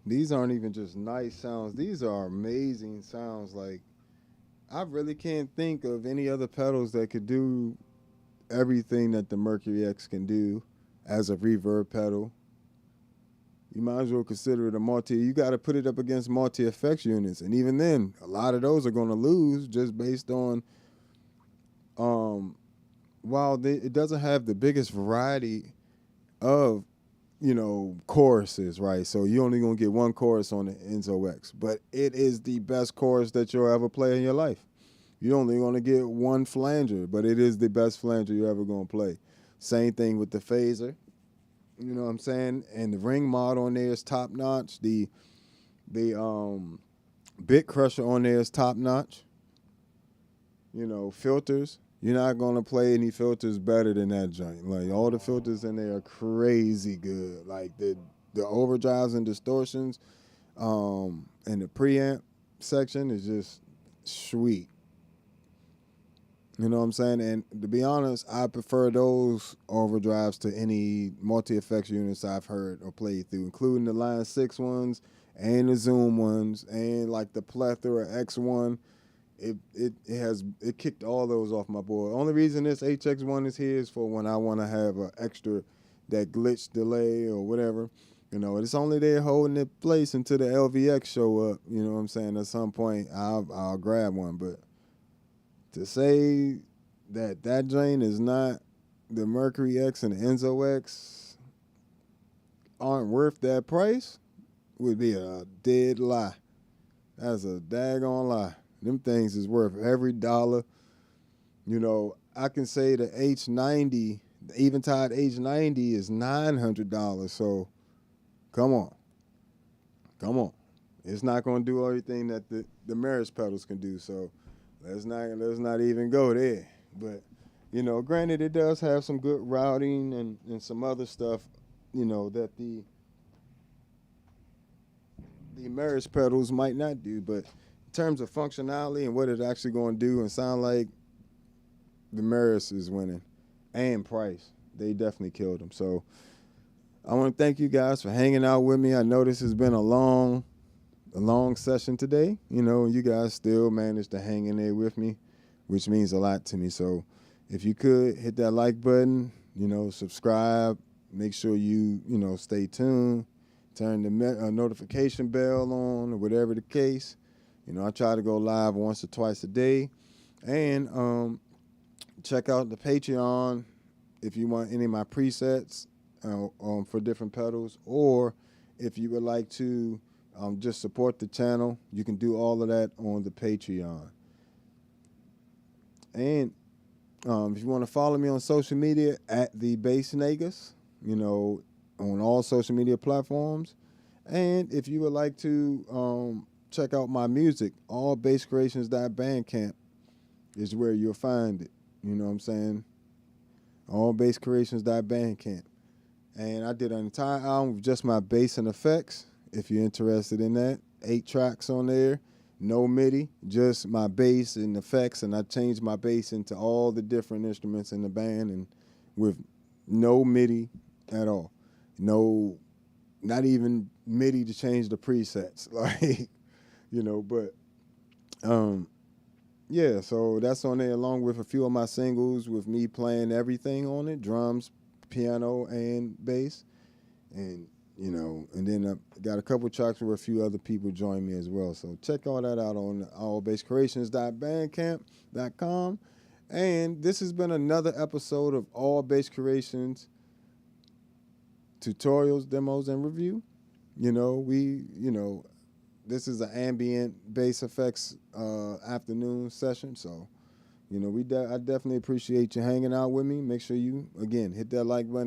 These aren't even just nice sounds. These are amazing sounds. Like, I really can't think of any other pedals that could do everything that the Mercury X can do as a reverb pedal. You might as well consider it a multi. You got to put it up against multi effects units, and even then, a lot of those are going to lose just based on. While it doesn't have the biggest variety of, you know, choruses, right? So you're only gonna get one chorus on the Enzo X, but it is the best chorus that you'll ever play in your life. You're only gonna get one flanger, but it is the best flanger you're ever gonna play. Same thing with the phaser. You know what I'm saying? And the ring mod on there is top notch. The bit crusher on there is top notch. You know, filters. You're not gonna play any filters better than that joint. Like, all the filters in there are crazy good. Like the overdrives and distortions, and the preamp section is just sweet. You know what I'm saying? And to be honest, I prefer those overdrives to any multi-effects units I've heard or played through, including the Line 6 ones and the Zoom ones and like the Plethora X1. It kicked all those off my board. Only reason this HX1 is here is for when I want to have an extra, that glitch delay or whatever. You know, it's only there holding its place until the LVX show up. You know what I'm saying? At some point, I'll grab one. But to say that that joint is not the Mercury X and the Enzo X aren't worth that price would be a dead lie. That's a daggone lie. Them things is worth every dollar. You know, I can say the H90, the Eventide H90 is $900. So come on. It's not going to do everything that the Meris pedals can do. So let's not even go there. But you know, granted, it does have some good routing and some other stuff. You know that the Meris pedals might not do, but in terms of functionality and what it's actually going to do and sound like, the Meris is winning, and price. They definitely killed them. So I want to thank you guys for hanging out with me. I know this has been a long session today. You know, you guys still managed to hang in there with me, which means a lot to me. So if you could hit that like button, you know, subscribe, make sure you know, stay tuned, turn the notification bell on, or whatever the case. You know, I try to go live once or twice a day, and check out the Patreon if you want any of my presets for different pedals, or if you would like to just support the channel, you can do all of that on the Patreon. And if you want to follow me on social media, at the Bass Negus, you know, on all social media platforms. And if you would like to check out my music, allbasscreations.bandcamp is where you'll find it. You know what I'm saying? Allbasscreations.bandcamp. And I did an entire album with just my bass and effects, if you're interested in that. 8 tracks on there, no MIDI, just my bass and effects. And I changed my bass into all the different instruments in the band, and with no MIDI at all. No, not even MIDI to change the presets. Like, you know, but yeah, so that's on there, along with a few of my singles with me playing everything on it, drums, piano, and bass. And, you know, and then I got a couple tracks where a few other people join me as well. So check all that out on allbasscreations.bandcamp.com. And this has been another episode of All Bass Creations tutorials, demos, and review. You know, this is an ambient bass effects afternoon session. So, you know, I definitely appreciate you hanging out with me. Make sure you, again, hit that like button.